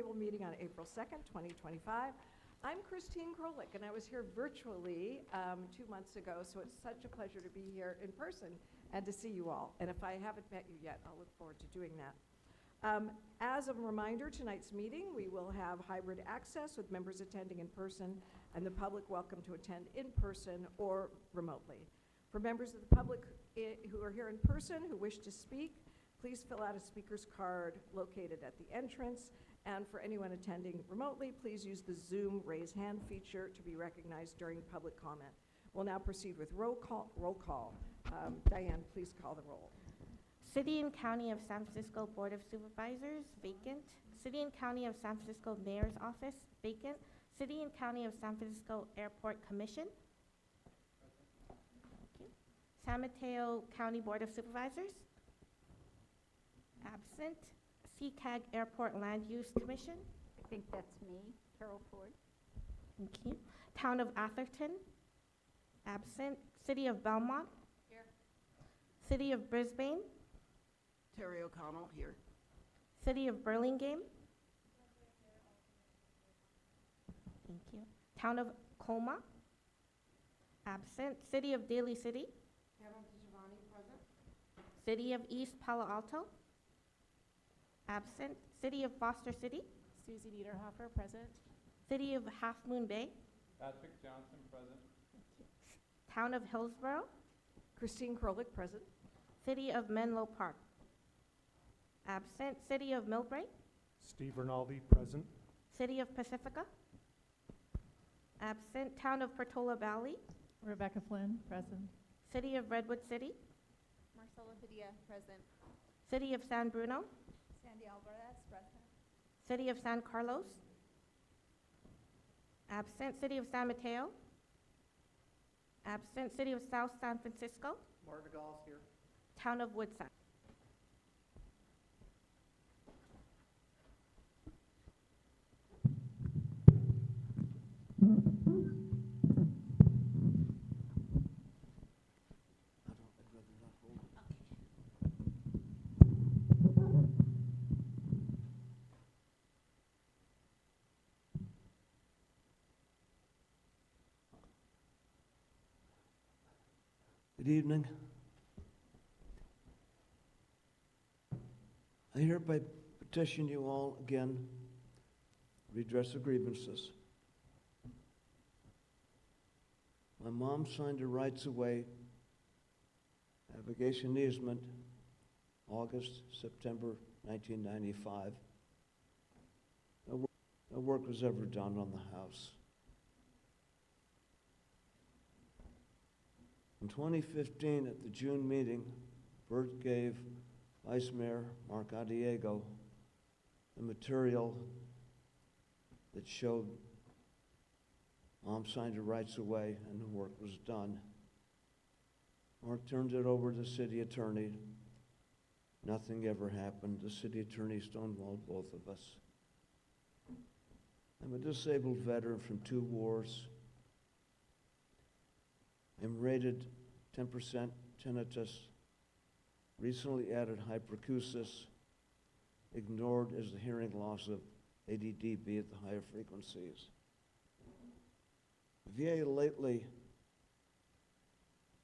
Roundtable meeting on April 2nd, 2025. I'm Christine Krolik, and I was here virtually 2 months ago, so it's such a pleasure to be here in person and to see you all. And if I haven't met you yet, I'll look forward to doing that. As a reminder, tonight's meeting, we will have hybrid access with members attending in person and the public welcome to attend in person or remotely. For members of the public who are here in person who wish to speak, please fill out a speaker's card located at the entrance. And for anyone attending remotely, please use the Zoom raise hand feature to be recognized during public comment. We'll now proceed with roll call. Diane, please call the roll. City and County of San Francisco Board of Supervisors, vacant. City and County of San Francisco Mayor's Office, vacant. City and County of San Francisco Airport Commission. Okay. San Mateo County Board of Supervisors, absent. CCAG Airport Land Use Commission. I think that's me, Carol Ford. Thank you. Town of Atherton, absent. City of Belmont. Here. City of Brisbane. Terry O'Connell here. City of Burlingame. Thank you. Town of Colma, absent. City of Daly City. Hamilton Giovanni present. City of East Palo Alto, absent. City of Foster City. Susie Niederhofer, present. City of Half Moon Bay. Patrick Johnson, present. Town of Hillsborough. Christine Krolik, present. City of Menlo Park, absent. City of Millbrae. Steve Rinaldi, present. City of Pacifica, absent. Town of Portola Valley. Rebecca Flynn, present. City of Redwood City. Marcela Padilla, present. City of San Bruno. Sandy Alvarez, present. City of San Carlos, absent. City of San Mateo, absent. City of South San Francisco. Martin Gall's here. Town of Woodside. I'd rather not hold it. Good evening. I hereby petition you all again, redress of grievances. My mom signed her rights away, navigation easement, August, September 1995. No work was ever done on the house. In 2015, at the June meeting, Bert gave Vice Mayor Mark Adiego the material that showed Mom signed her rights away and the work was done. Mark turned it over to the city attorney. Nothing ever happened. The city attorney stonewalled both of us. I'm a disabled veteran from 2 wars. I'm rated 10% tinnitus, recently added hyperacusis, ignored as the hearing loss of ADDB at the higher frequencies. VA lately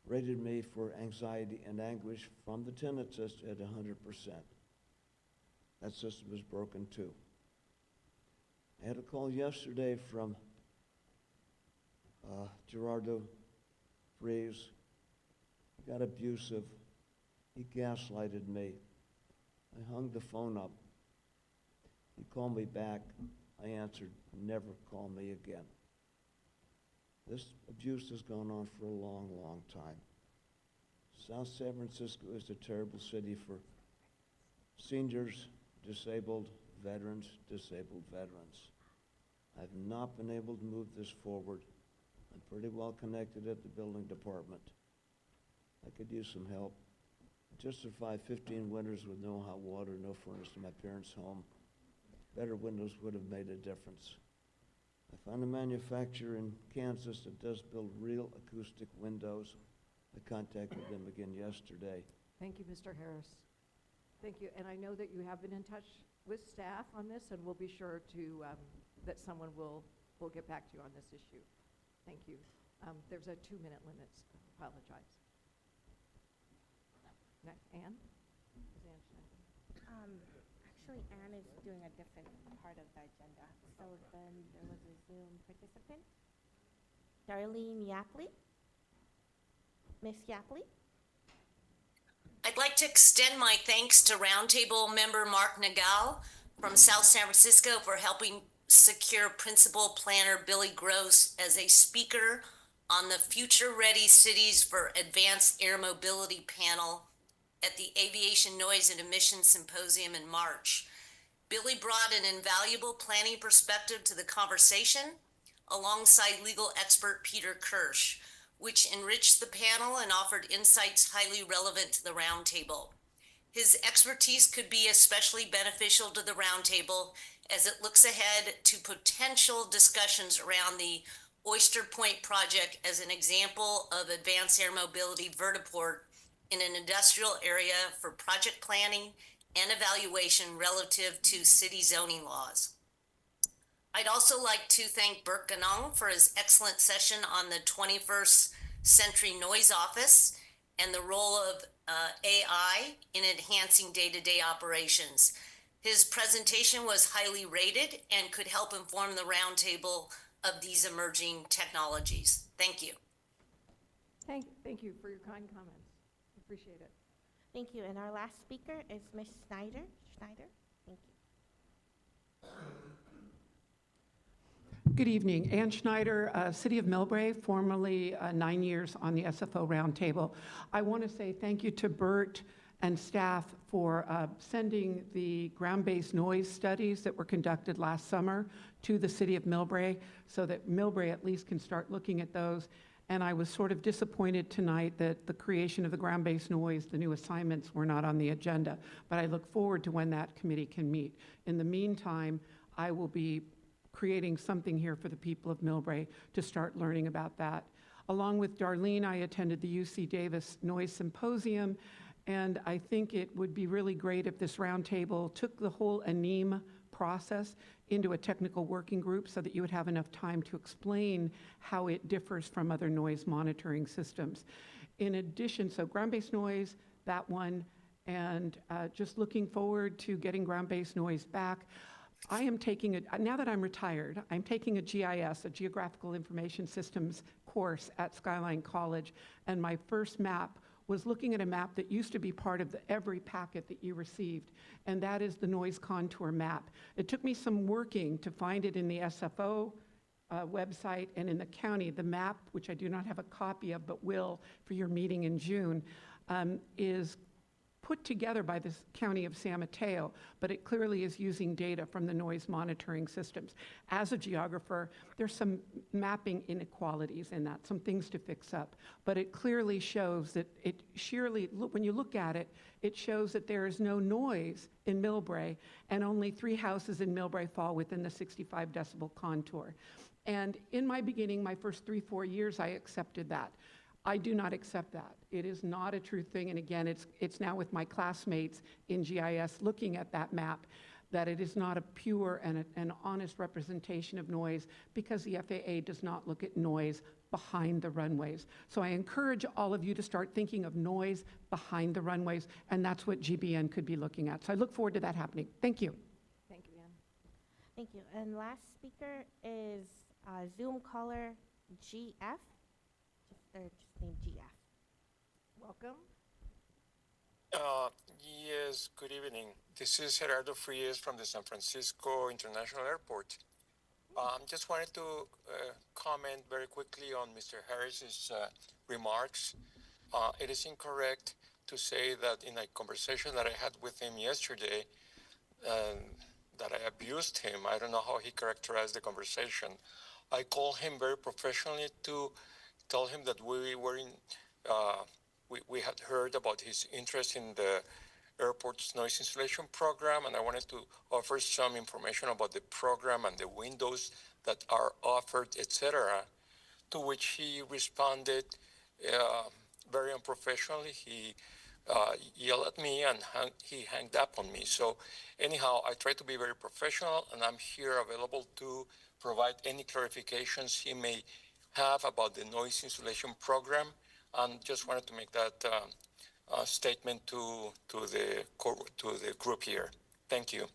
rated me for anxiety and anguish from the tinnitus at 100%. That system is broken too. I had a call yesterday from Gerardo Freeze. He got abusive. He gaslighted me. I hung the phone up. He called me back. I answered, never call me again. This abuse has gone on for a long, long time. South San Francisco is a terrible city for seniors, disabled veterans. I've not been able to move this forward. I'm pretty well connected at the building department. I could use some help. I just survived 15 winters with no hot water, no furnace in my parents' home. Better windows would have made a difference. I found a manufacturer in Kansas that does build real acoustic windows. I contacted them again yesterday. Thank you, Mr. Harris. Thank you. And I know that you have been in touch with staff on this, and we'll be sure to, that someone will get back to you on this issue. Thank you. There's a 2-minute limit. Apologize. Next, Anne? Is Anne Schneider? Actually, Anne is doing a different part of the agenda. So then there was a Zoom participant. Darlene Yapley. Miss Yapley? I'd like to extend my thanks to Roundtable member Mark Nagel from South San Francisco for helping secure Principal Planner Billy Gross as a speaker on the Future Ready Cities for Advanced Air Mobility panel at the Aviation Noise and Emissions Symposium in March. Billy brought an invaluable planning perspective to the conversation alongside legal expert Peter Kirsch, which enriched the panel and offered insights highly relevant to the roundtable. His expertise could be especially beneficial to the roundtable as it looks ahead to potential discussions around the Oyster Point project as an example of advanced air mobility vertiport in an industrial area for project planning and evaluation relative to city zoning laws. I'd also like to thank Bert Ganong for his excellent session on the 21st Century Noise Office and the role of AI in enhancing day-to-day operations. His presentation was highly rated and could help inform the roundtable of these emerging technologies. Thank you. Thank you for your kind comments. Appreciate it. Thank you. And our last speaker is Miss Schneider. Schneider, thank you. Good evening. Ann Schneider, City of Millbrae, formerly 9 years on the SFO Roundtable. I want to say thank you to Bert and staff for sending the ground-based noise studies that were conducted last summer to the City of Millbrae so that Millbrae at least can start looking at those. And I was sort of disappointed tonight that the creation of the ground-based noise, the new assignments, were not on the agenda. But I look forward to when that committee can meet. In the meantime, I will be creating something here for the people of Millbrae to start learning about that. Along with Darlene, I attended the UC Davis Noise Symposium, and I think it would be really great if this roundtable took the whole ANEEM process into a technical working group so that you would have enough time to explain how it differs from other noise monitoring systems. In addition, so ground-based noise, that one, and just looking forward to getting ground-based noise back. I am taking now that I'm retired, I'm taking a GIS, a Geographical Information Systems course at Skyline College, and my first map was looking at a map that used to be part of every packet that you received, and that is the noise contour map. It took me some working to find it in the SFO website and in the county. The map, which I do not have a copy of but will for your meeting in June, is put together by the County of San Mateo, but it clearly is using data from the noise monitoring systems. As a geographer, there's some mapping inequalities in that, some things to fix up, but it clearly shows that when you look at it, it shows that there is no noise in Millbrae, and only 3 houses in Millbrae fall within the 65 decibel contour. And in my beginning, my first 3-4 years, I accepted that. I do not accept that. It is not a true thing, and again, it's now with my classmates in GIS looking at that map that it is not a pure and an honest representation of noise because the FAA does not look at noise behind the runways. So I encourage all of you to start thinking of noise behind the runways, and that's what GBN could be looking at. So I look forward to that happening. Thank you. Thank you, Ann. Thank you. And last speaker is Zoom caller GF. They're just named GF. Welcome. Yes, good evening. This is Gerardo Frias from the San Francisco International Airport. Just wanted to comment very quickly on Mr. Harris's remarks. It is incorrect to say that in a conversation that I had with him yesterday, that I abused him. I don't know how he characterized the conversation. I called him very professionally to tell him that we had heard about his interest in the airport's noise insulation program, and I wanted to offer some information about the program and the windows that are offered, etc., to which he responded very unprofessionally. He yelled at me and he hanged up on me. So anyhow, I try to be very professional, and I'm here available to provide any clarifications he may have about the noise insulation program. And just wanted to make that statement to the group here. Thank you.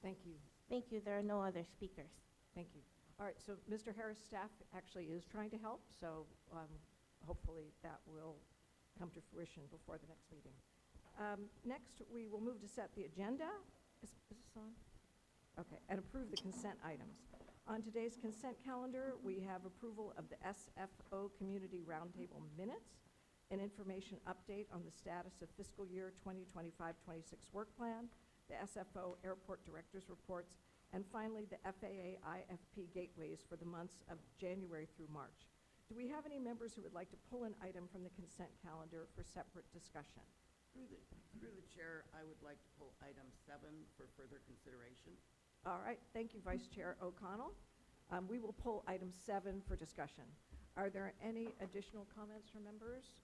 Thank you. Thank you. There are no other speakers. Thank you. All right, so Mr. Harris' staff actually is trying to help, so hopefully that will come to fruition before the next meeting. Next, we will move to set the agenda. Is this on? Okay, and approve the consent items. On today's consent calendar, we have approval of the SFO Community Roundtable minutes, an information update on the status of fiscal year 2025-26 work plan, the SFO Airport Directors Reports, and finally, the FAA IFP gateways for the months of January through March. Do we have any members who would like to pull an item from the consent calendar for separate discussion? Through the chair, I would like to pull item 7 for further consideration. All right, thank you, Vice Chair O'Connell. We will pull item 7 for discussion. Are there any additional comments from members?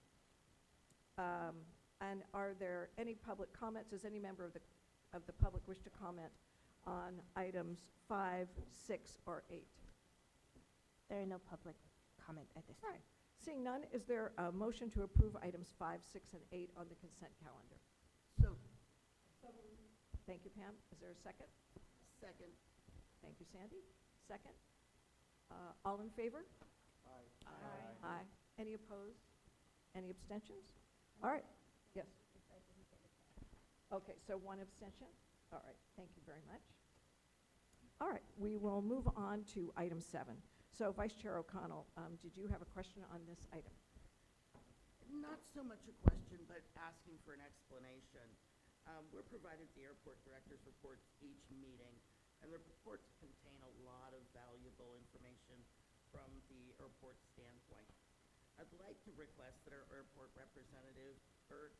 And are there any public comments? Does any member of the public wish to comment on items 5, 6, or 8? There are no public comment at this All time. right. Seeing none, is there a motion to approve items 5, 6, and 8 on the consent calendar? So, Thank you, Pam. Is there a second? second. Thank you, Sandy. Second. All in favor? Aye. Aye. Any opposed? Any abstentions? All right. Yes. Okay, so 1 abstention. All right, thank you very much. All right, we will move on to item 7. So Vice Chair O'Connell, did you have a question on this item? Not so much a question, but asking for an explanation. We're provided the airport director's reports each meeting, and the reports contain a lot of valuable information from the airport standpoint. I'd like to request that our airport representative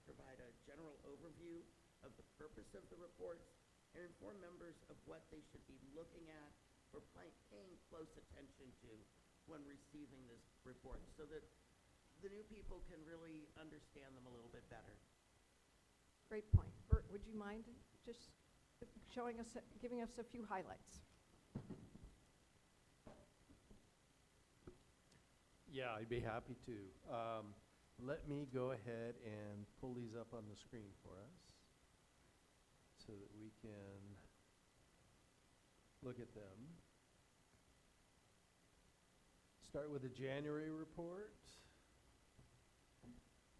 provide a general overview of the purpose of the reports and inform members of what they should be looking at or paying close attention to when receiving this report, so that the new people can really understand them a little bit better. Great point. Bert, would you mind just giving us a few highlights? Yeah, I'd be happy to. Let me go ahead and pull these up on the screen for us so that we can look at them. Start with the January report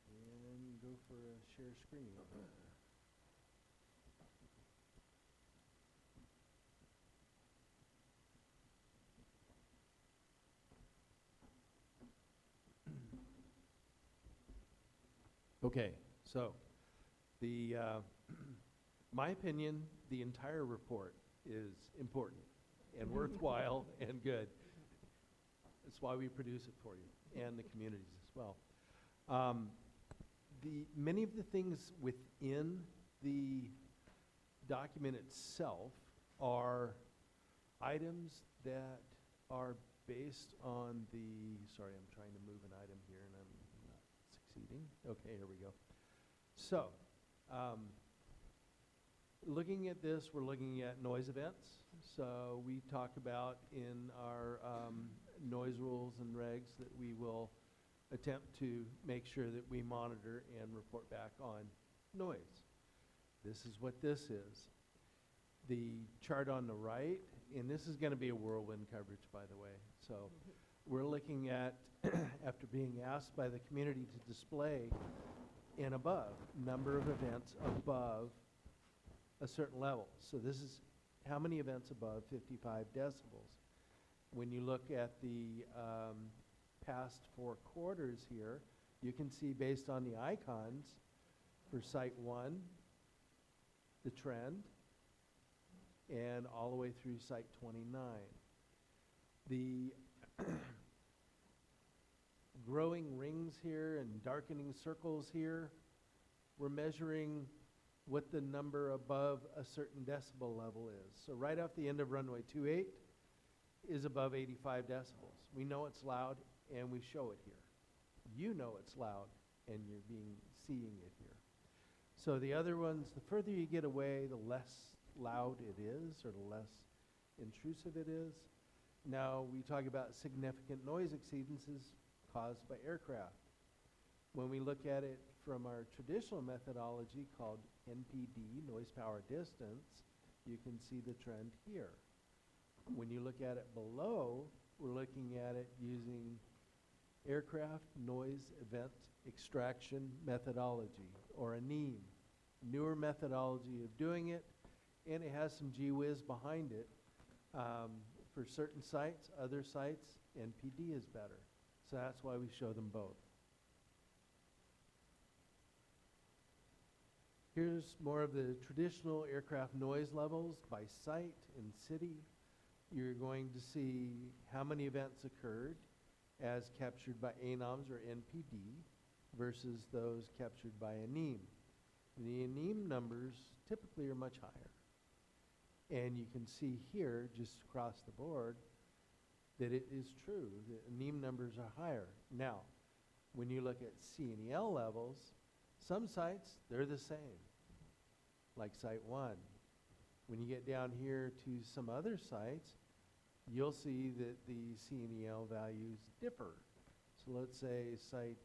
and go for a share screen. Okay, so the my opinion, the entire report is important and worthwhile and good. That's why we produce it for you and the communities as well. Many of the things within the document itself are items that are based on the, sorry, I'm trying to move an item here and I'm not succeeding. Okay, here we go. So, looking at this, we're looking at noise events. So we talk about in our noise rules and regs that we will attempt to make sure that we monitor and report back on noise. This is what this is. The chart on the right, and this is going to be a whirlwind coverage, by the way. So we're looking at, after being asked by the community to display and above, number of events above a certain level. So this is how many events above 55 decibels. When you look at the past 4 quarters here, you can see based on the icons for Site 1, the trend, and all the way through Site 29. The growing rings here and darkening circles here, we're measuring what the number above a certain decibel level is. So right off the end of runway 28 is above 85 decibels. We know it's loud and we show it here. You know it's loud and you're being seeing it here. So the other ones, the further you get away, the less loud it is, or the less intrusive it is. Now, we talk about significant noise exceedances caused by aircraft. When we look at it from our traditional methodology called NPD, noise power distance, you can see the trend here. When you look at it below, we're looking at it using aircraft noise event extraction methodology, or a NEAM. Newer methodology of doing it, and it has some gee whiz behind it. For certain sites, other sites, NPD is better. So that's why we show them both. Here's more of the traditional aircraft noise levels by site and city. You're going to see how many events occurred as captured by ANOMS or NPD versus those captured by a NEAM. The NEAM numbers typically are much higher. And you can see here, just across the board, that it is true that NEAM numbers are higher. Now, when you look at C&EL levels, some sites, they're the same, like Site 1. When you get down here to some other sites, you'll see that the C&EL values differ. So let's say Site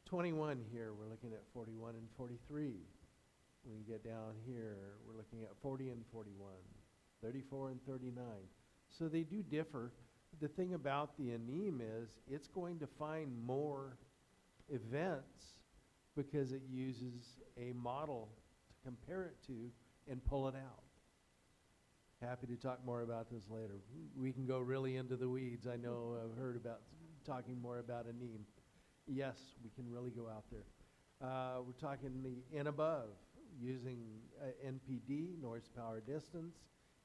21 here, we're looking at 41 and 43. When you get down here, we're looking at 40 and 41, 34 and 39. So they do differ. The thing about the ANEEM is it's going to find more events because it uses a model to compare it to and pull it out. Happy to talk more about this later. We can go really into the weeds. I know I've heard about talking more about ANEEM. Yes, we can really go out there. We're talking the and above, using NPD, noise power distance,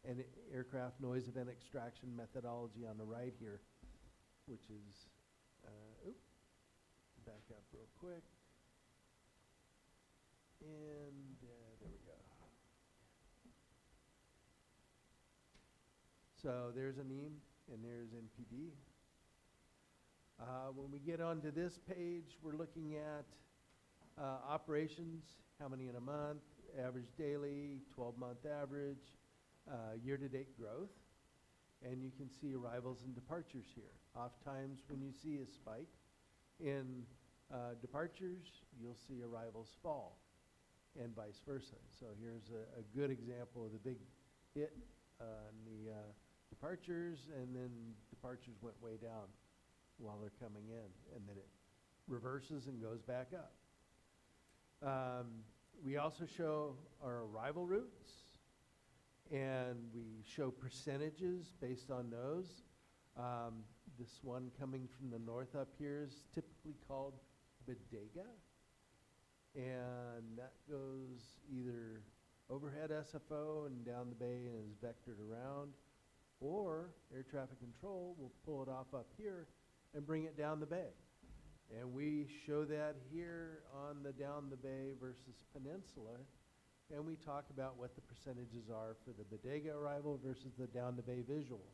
and aircraft noise event extraction methodology on the right here, which is, back up real quick. And there we go. So there's ANEEM and there's NPD. When we get onto this page, we're looking at operations, how many in a month, average daily, 12-month average, year-to-date growth, and you can see arrivals and departures here. Oftentimes when you see a spike in departures, you'll see arrivals fall, and vice versa. So here's a good example of the big hit in the departures, and then departures went way down while they're coming in, and then it reverses and goes back up. We also show our arrival routes, and we show percentages based on those. This one coming from the north up here is typically called Bodega, and that goes either overhead SFO and down the bay and is vectored around, or air traffic control will pull it off up here and bring it down the bay. And we show that here on the down the bay versus peninsula, and we talk about what the percentages are for the Bodega arrival versus the down the bay visual.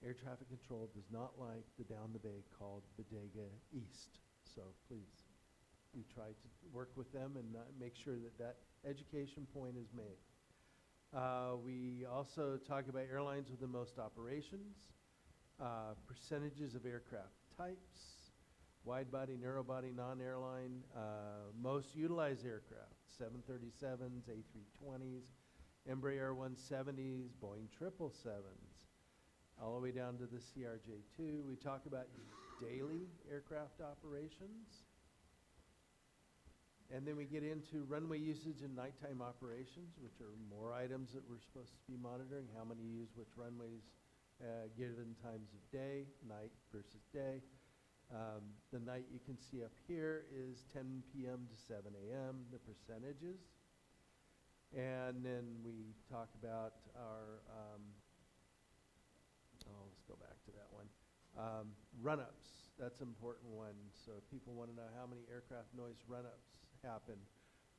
Air traffic control does not like the down the bay called Bodega East. So please, we try to work with them and make sure that that education point is made. We also talk about airlines with the most operations, percentages of aircraft types, wide body, narrow body, non-airline, most utilized aircraft, 737s, A320s, Embraer 170s, Boeing 777s, all the way down to the CRJ2. We talk about daily aircraft operations. And then we get into runway usage and nighttime operations, which are more items that we're supposed to be monitoring. How many use which runways given times of day, night versus day. The night you can see up here is 10 p.m. to 7 a.m., the percentages. And then we talk about our, let's go back to that one. Run-ups, that's an important one. So people want to know how many aircraft noise run-ups happen.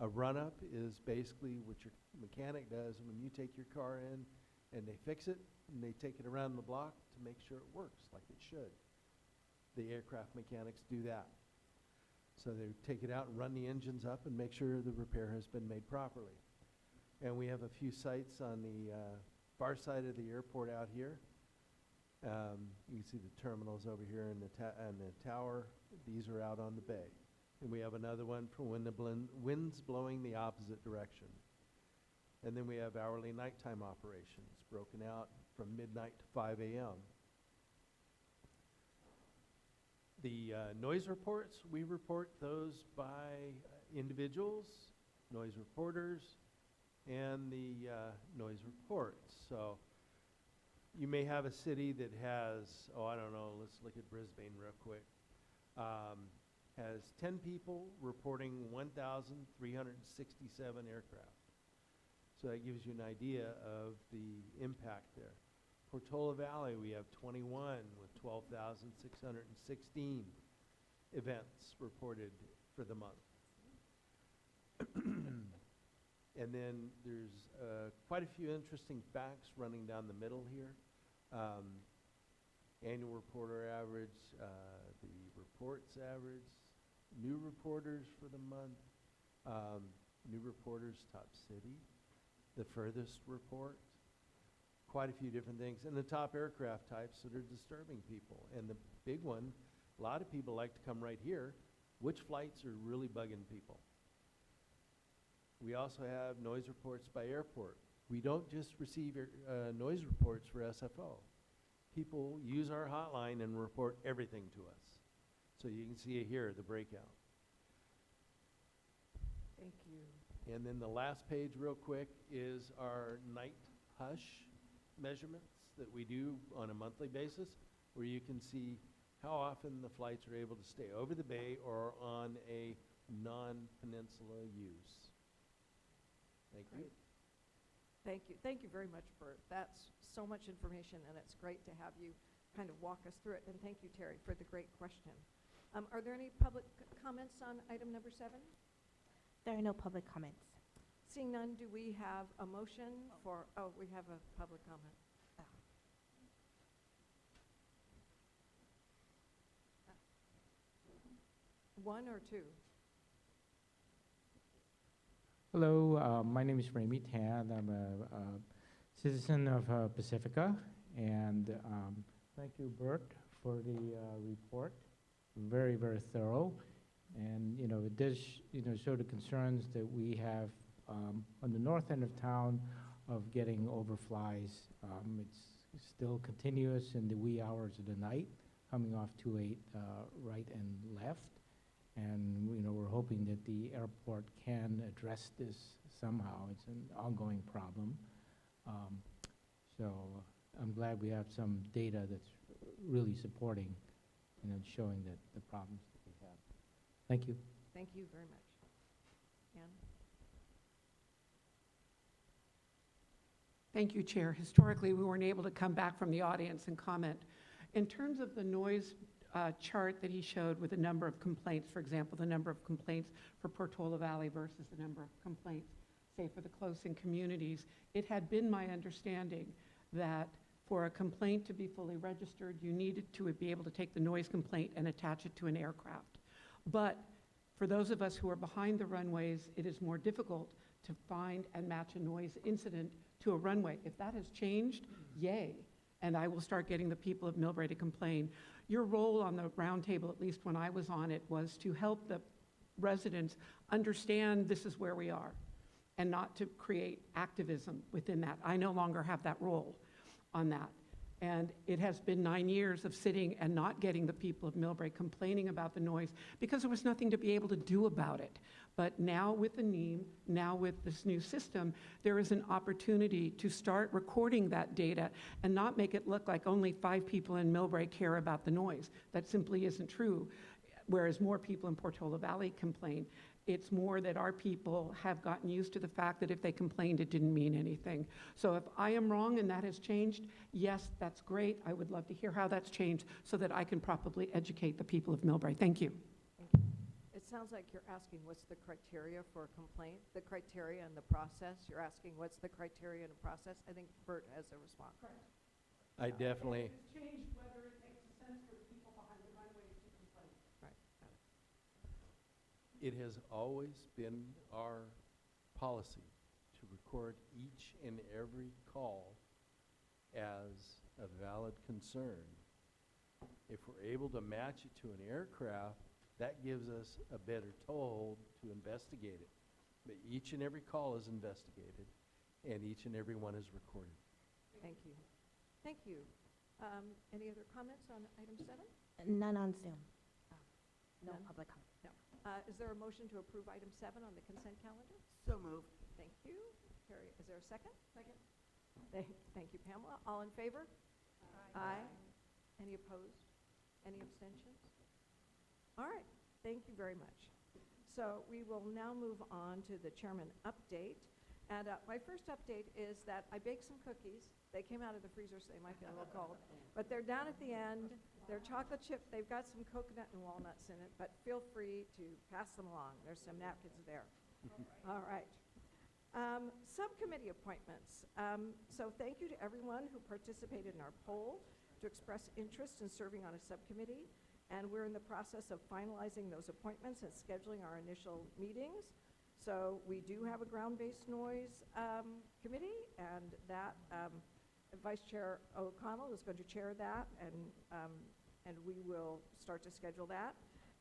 A run-up is basically what your mechanic does when you take your car in and they fix it and they take it around the block to make sure it works like it should. The aircraft mechanics do that. So they take it out and run the engines up and make sure the repair has been made properly. And we have a few sites on the far side of the airport out here. You can see the terminals over here in the tower. These are out on the bay. And we have another one for when the wind's blowing the opposite direction. And then we have hourly nighttime operations broken out from midnight to 5 a.m. The noise reports, we report those by individuals, noise reporters, and the noise reports. So you may have a city that has, I don't know, let's look at Brisbane real quick. Has 10 people reporting 1,367 aircraft. So that gives you an idea of the impact there. Portola Valley, we have 21 with 12,616 events reported for the month. And then there's quite a few interesting facts running down the middle here. Annual reporter average, the reports average, new reporters for the month, new reporters top city, the furthest report, quite a few different things, and the top aircraft types that are disturbing people. And the big one, a lot of people like to come right here, which flights are really bugging people. We also have noise reports by airport. We don't just receive noise reports for SFO. People use our hotline and report everything to us. So you can see it here, the breakout. Thank you. And then the last page real quick is our night hush measurements that we do on a monthly basis, where you can see how often the flights are able to stay over the bay or on a non-peninsula use. Thank you. Great. Thank you. Thank you very much, Bert. That's so much information, and it's great to have you kind of walk us through it. And thank you, Terry, for the great question. Are there any public comments on item number 7? There are no public comments. Seeing none, do we have a motion for, we have a public comment. One or two? Hello, my name is Remy Tan. I'm a citizen of Pacifica, and thank you, Bert, for the report. Very, very thorough, and it does show the concerns that we have on the north end of town of getting overflies. It's still continuous in the wee hours of the night, coming off 28 right and left. And we're hoping that the airport can address this somehow. It's an ongoing problem. So I'm glad we have some data that's really supporting and showing that the problems that we have. Thank you. Thank you very much. Ann? Thank you, Chair. Historically, we weren't able to come back from the audience and comment. In terms of the noise chart that he showed with the number of complaints, for example, the number of complaints for Portola Valley versus the number of complaints, say, for the close-in communities, it had been my understanding that for a complaint to be fully registered, you needed to be able to take the noise complaint and attach it to an aircraft. But for those of us who are behind the runways, it is more difficult to find and match a noise incident to a runway. If that has changed, yay. And I will start getting the people of Millbrae to complain. Your role on the roundtable, at least when I was on it, was to help the residents understand this is where we are and not to create activism within that. I no longer have that role on that. And it has been 9 years of sitting and not getting the people of Millbrae complaining about the noise because there was nothing to be able to do about it. But now with the NEAM, now with this new system, there is an opportunity to start recording that data and not make it look like only 5 people in Millbrae care about the noise. That simply isn't true. Whereas more people in Portola Valley complain. It's more that our people have gotten used to the fact that if they complained, it didn't mean anything. So if I am wrong and that has changed, yes, that's great. I would love to hear how that's changed so that I can properly educate the people of Millbrae. Thank you. Thank you. It sounds like you're asking what's the criteria for a complaint, the criteria and the process. You're asking what's the criteria and the process. I think Bert has a response. Correct. I definitely. It's changed whether it makes sense for people behind the runways to complain. Right. Got it. It has always been our policy to record each and every call as a valid concern. If we're able to match it to an aircraft, that gives us a better toll to investigate it. But each and every call is investigated, and each and every one is recorded. Thank you. Thank you. Any other comments on item 7? None on Zoom. No None? public comment. No. Is there a motion to approve item 7 on the consent calendar? So moved. Thank you. Carrie, is there a second? Second. Thank you, Pamela. All in favor? Aye. Any opposed? Any abstentions? All right. Thank you very much. So we will now move on to the chairman update. And my first update is that I baked some cookies. They came out of the freezer, so they might be a little cold. But they're down at the end. They're chocolate chip. They've got some coconut and walnuts in it, but feel free to pass them along. There's some napkins there. All right. Subcommittee appointments. So thank you to everyone who participated in our poll to express interest in serving on a subcommittee. And we're in the process of finalizing those appointments and scheduling our initial meetings. So we do have a ground-based noise committee, and that Vice Chair O'Connell is going to chair that, and we will start to schedule that.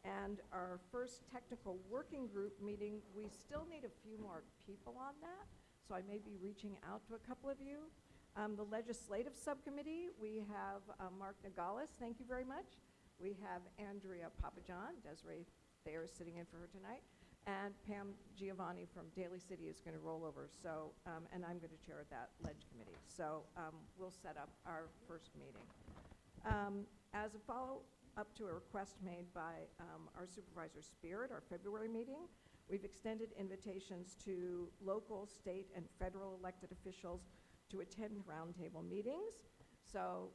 And our first technical working group meeting, we still need a few more people on that, so I may be reaching out to a couple of you. The legislative subcommittee, we have Mark Nagalis, thank you very much. We have Andrea Papajohn, Desiree Thayer is sitting in for her tonight, and Pam Giovanni from Daly City is going to roll over. So, and I'm going to chair that ledge committee. So we'll set up our first meeting. As a follow-up to a request made by our Supervisor Spirit, our February meeting, we've extended invitations to local, state, and federal elected officials to attend roundtable meetings. So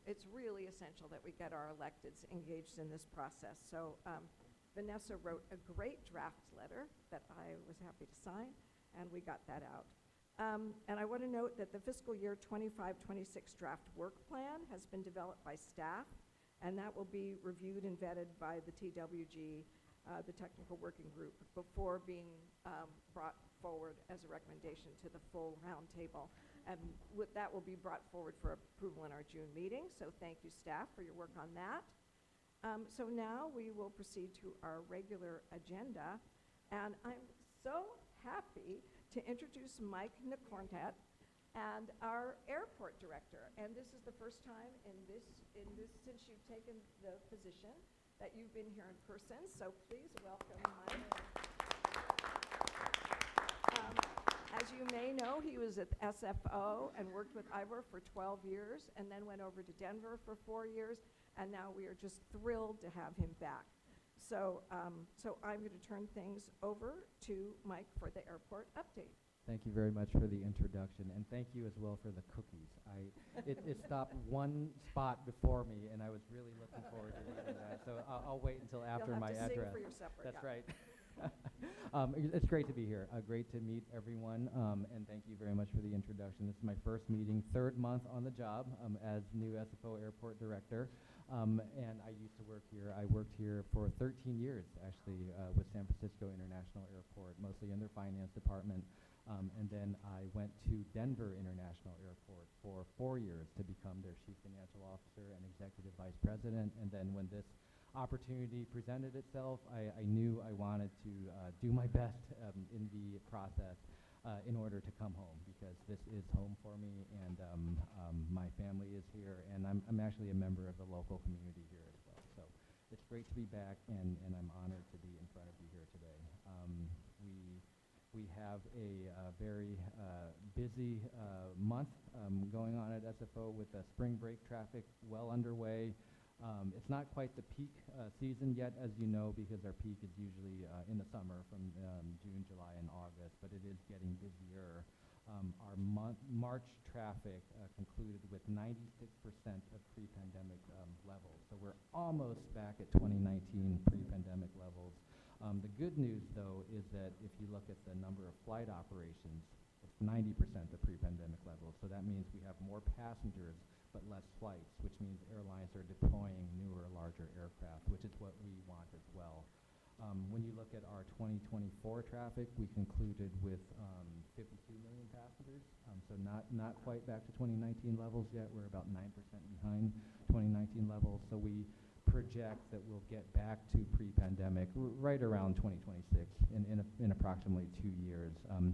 it's really essential that we get our electeds engaged in this process. So Vanessa wrote a great draft letter that I was happy to sign, and we got that out. And I want to note that the fiscal year 25-26 draft work plan has been developed by staff, and that will be reviewed and vetted by the TWG, the technical working group, before being brought forward as a recommendation to the full roundtable. And that will be brought forward for approval in our June meeting. So thank you, staff, for your work on that. So now we will proceed to our regular agenda. And I'm so happy to introduce Mike Nicorntat and our airport director. And this is the first time in this since you've taken the position that you've been here in person. So please welcome Mike. As you may know, he was at SFO and worked with Ivor for 12 years and then went over to Denver for 4 years, and now we are just thrilled to have him back. So, so I'm going to turn things over to Mike for the airport update. Thank you very much for the introduction, and thank you as well for the cookies. It stopped one spot before me, and I was really looking forward to eating that. So I'll wait until after my You'll have to address. sing for your supper. That's yeah. right. It's great to be here. Great to meet everyone, and thank you very much for the introduction. This is my first meeting, 3rd month on the job as new SFO airport director, and I used to work here. I worked here for 13 years, actually, with San Francisco International Airport, mostly in their finance department, and then I went to Denver International Airport for 4 years to become their chief financial officer and executive vice president, and then when this opportunity presented itself, I knew I wanted to do my best in the process in order to come home, because this is home for me, and my family is here, and I'm actually a member of the local community here as well. So it's great to be back, and I'm honored to be in front of you here today. We have a very busy month going on at SFO with spring break traffic well underway. It's not quite the peak season yet, as you know, because our peak is usually in the summer from June, July, and August, but it is getting busier. Our March traffic concluded with 96% of pre-pandemic levels. So we're almost back at 2019 pre-pandemic levels. The good news, though, is that if you look at the number of flight operations, it's 90% of pre-pandemic levels. So that means we have more passengers but less flights, which means airlines are deploying newer, larger aircraft, which is what we want as well. When you look at our 2024 traffic, we concluded with 52 million passengers. So not quite back to 2019 levels yet. We're about 9% behind 2019 levels. So we project that we'll get back to pre-pandemic right around 2026 in approximately 2 years,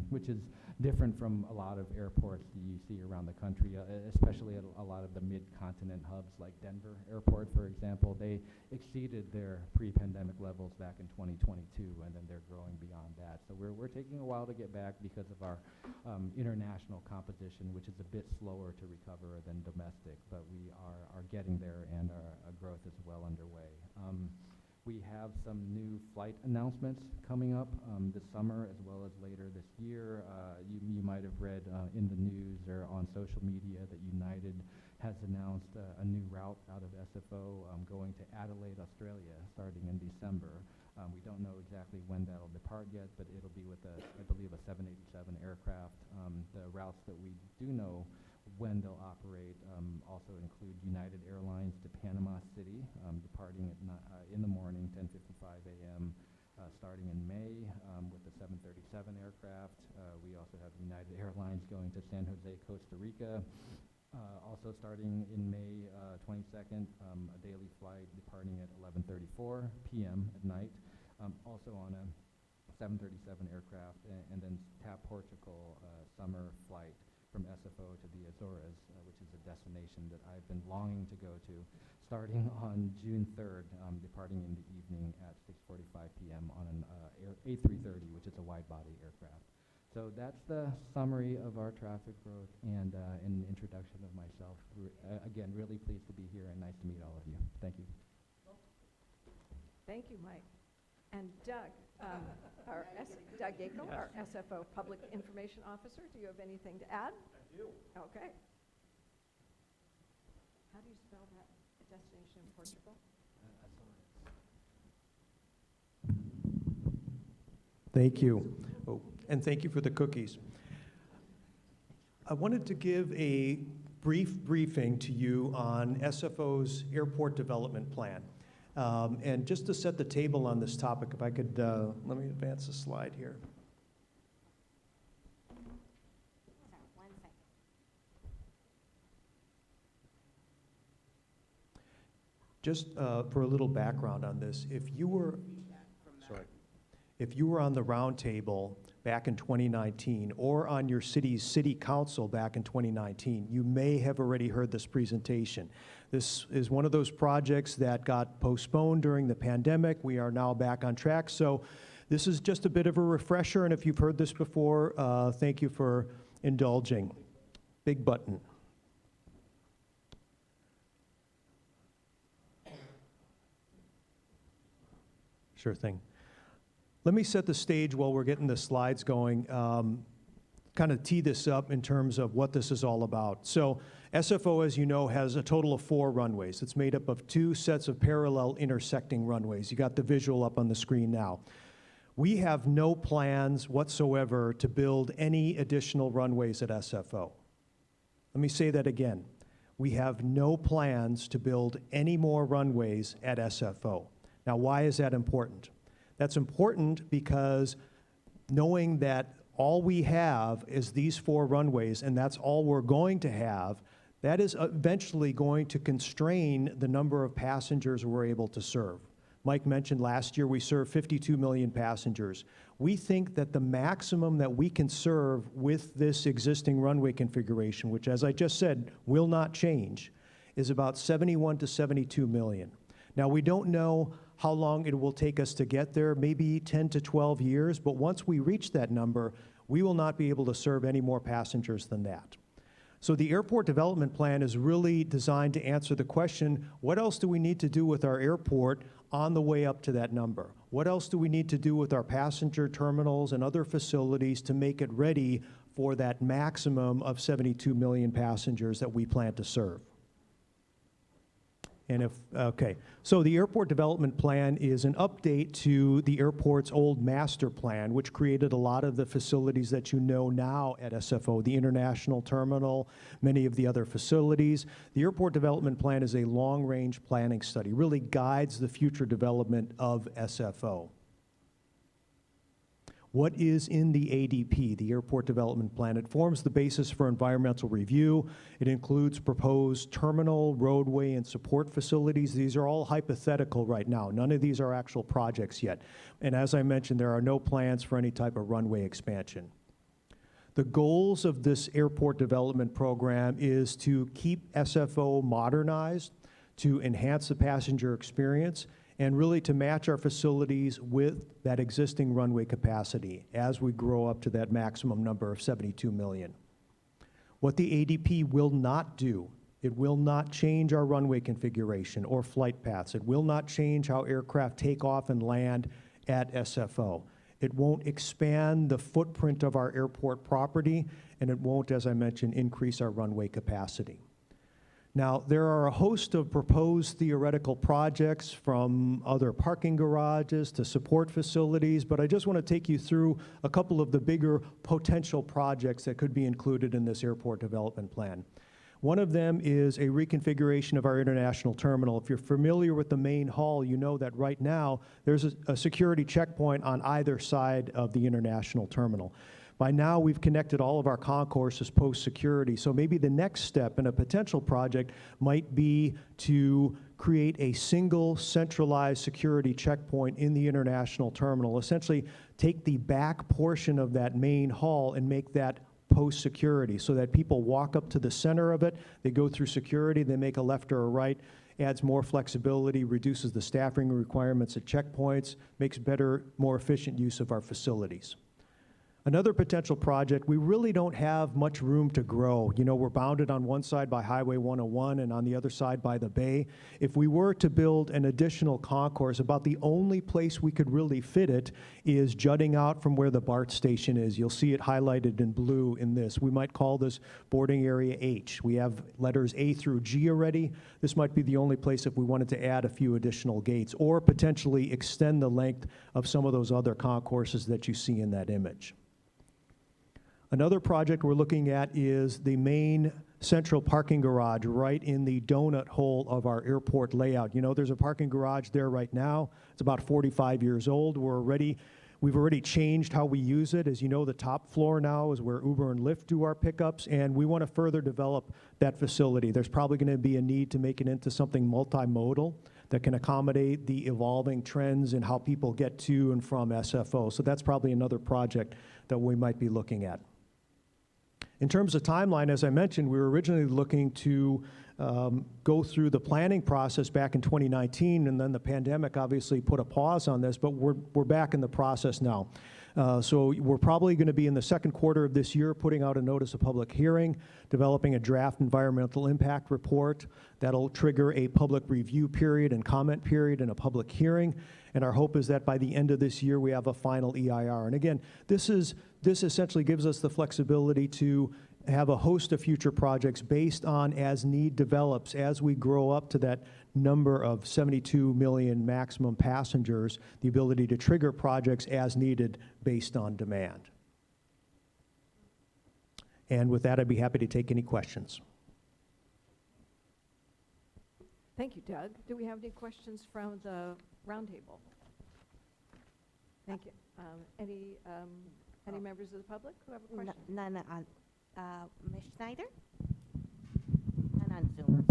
which is different from a lot of airports that you see around the country, especially at a lot of the mid-continent hubs like Denver Airport, for example. They exceeded their pre-pandemic levels back in 2022, and then they're growing beyond that. So we're taking a while to get back because of our international composition, which is a bit slower to recover than domestic, but we are getting there, and our growth is well underway. We have some new flight announcements coming up this summer as well as later this year. You might have read in the news or on social media that United has announced a new route out of SFO going to Adelaide, Australia, starting in December. We don't know exactly when that'll depart yet, but it'll be with, I believe, a 787 aircraft. The routes that we do know when they'll operate also include United Airlines to Panama City, departing in the morning, 10:55 a.m., starting in May with the 737 aircraft. We also have United Airlines going to San Jose, Costa Rica, also starting in May 22nd, a daily flight departing at 11:34 p.m. at night, also on a 737 aircraft, and then TAP Portugal summer flight from SFO to the Azores, which is a destination that I've been longing to go to, starting on June 3rd, departing in the evening at 6:45 p.m. on an A330, which is a wide-body aircraft. So that's the summary of our traffic growth and an introduction of myself. Again, really pleased to be here and nice to meet all of you. Thank you. Thank you, Mike. And Doug, Doug Yackel, our SFO Public Information Officer, do you have anything to add? I do. Okay. How do you spell that destination in Portugal? Thank you. Oh, and thank you for the cookies. I wanted to give a brief briefing to you on SFO's airport development plan. And just to set the table on this topic, if I could, let me advance the slide here. Sorry, 1 second. Just for a little background on this, if you were on the Roundtable back in 2019 or on your city's city council back in 2019, you may have already heard this presentation. This is one of those projects that got postponed during the pandemic. We are now back on track. So this is just a bit of a refresher, and if you've heard this before, thank you for indulging. Big button. Sure thing. Let me set the stage while we're getting the slides going, kind of tee this up in terms of what this is all about. So SFO, as you know, has a total of 4 runways. It's made up of 2 sets of parallel intersecting runways. You got the visual up on the screen now. We have no plans whatsoever to build any additional runways at SFO. Let me say that again. We have no plans to build any more runways at SFO. Now, why is that important? That's important because knowing that all we have is these 4 runways, and that's all we're going to have, that is eventually going to constrain the number of passengers we're able to serve. Mike mentioned last year we served 52 million passengers. We think that the maximum that we can serve with this existing runway configuration, which, as I just said, will not change, is about 71 to 72 million. Now, we don't know how long it will take us to get there, maybe 10 to 12 years, but once we reach that number, we will not be able to serve any more passengers than that. So the airport development plan is really designed to answer the question, what else do we need to do with our airport on the way up to that number? What else do we need to do with our passenger terminals and other facilities to make it ready for that maximum of 72 million passengers that we plan to serve? And okay, so the airport development plan is an update to the airport's old master plan, which created a lot of the facilities that you know now at SFO, the international terminal, many of the other facilities. The airport development plan is a long-range planning study, really guides the future development of SFO. what is in the ADP, the Airport Development Plan. It forms the basis for environmental review. It includes proposed terminal, roadway, and support facilities. These are all hypothetical right now. None of these are actual projects yet. And as I mentioned, there are no plans for any type of runway expansion. The goals of this airport development program is to keep SFO modernized, to enhance the passenger experience, and really to match our facilities with that existing runway capacity as we grow up to that maximum number of 72 million. What the ADP will not do, it will not change our runway configuration or flight paths. It will not change how aircraft take off and land at SFO. It won't expand the footprint of our airport property, and it won't, as I mentioned, increase our runway capacity. Now, there are a host of proposed theoretical projects, from other parking garages to support facilities, but I just want to take you through a couple of the bigger potential projects that could be included in this airport development plan. One of them is a reconfiguration of our international terminal. If you're familiar with the main hall, you know that right now there's a security checkpoint on either side of the international terminal. By now, we've connected all of our concourses post-security, so maybe the next step in a potential project might be to create a single centralized security checkpoint in the international terminal. Essentially, take the back portion of that main hall and make that post-security so that people walk up to the center of it, they go through security, they make a left or a right, adds more flexibility, reduces the staffing requirements at checkpoints, makes better, more efficient use of our facilities. Another potential project, we really don't have much room to grow. You know, we're bounded on one side by Highway 101 and on the other side by the bay. If we were to build an additional concourse, about the only place we could really fit it is jutting out from where the BART station is. You'll see it highlighted in blue in this. We might call this boarding area H. We have letters A through G already. This might be the only place if we wanted to add a few additional gates or potentially extend the length of some of those other concourses that you see in that image. Another project we're looking at is the main central parking garage right in the donut hole of our airport layout. You know, there's a parking garage there right now. It's about 45 years old. We've already changed how we use it. As you know, the top floor now is where Uber and Lyft do our pickups, and we want to further develop that facility. There's probably going to be a need to make it into something multimodal that can accommodate the evolving trends in how people get to and from SFO. So that's probably another project that we might be looking at. In terms of timeline, as I mentioned, we were originally looking to go through the planning process back in 2019, and then the pandemic obviously put a pause on this, but we're back in the process now. So we're probably going to be in the second quarter of this year putting out a notice of public hearing, developing a draft environmental impact report that'll trigger a public review period and comment period and a public hearing. And our hope is that by the end of this year, we have a final EIR. And again, this essentially gives us the flexibility to have a host of future projects based on as need develops, as we grow up to that number of 72 million maximum passengers, the ability to trigger projects as needed based on demand. And with that, I'd be happy to take any questions. Thank you, Doug. Do we have any questions from the roundtable? Thank you. Any members of the public who have a question? None on, Ms. Schneider? None on Zoom.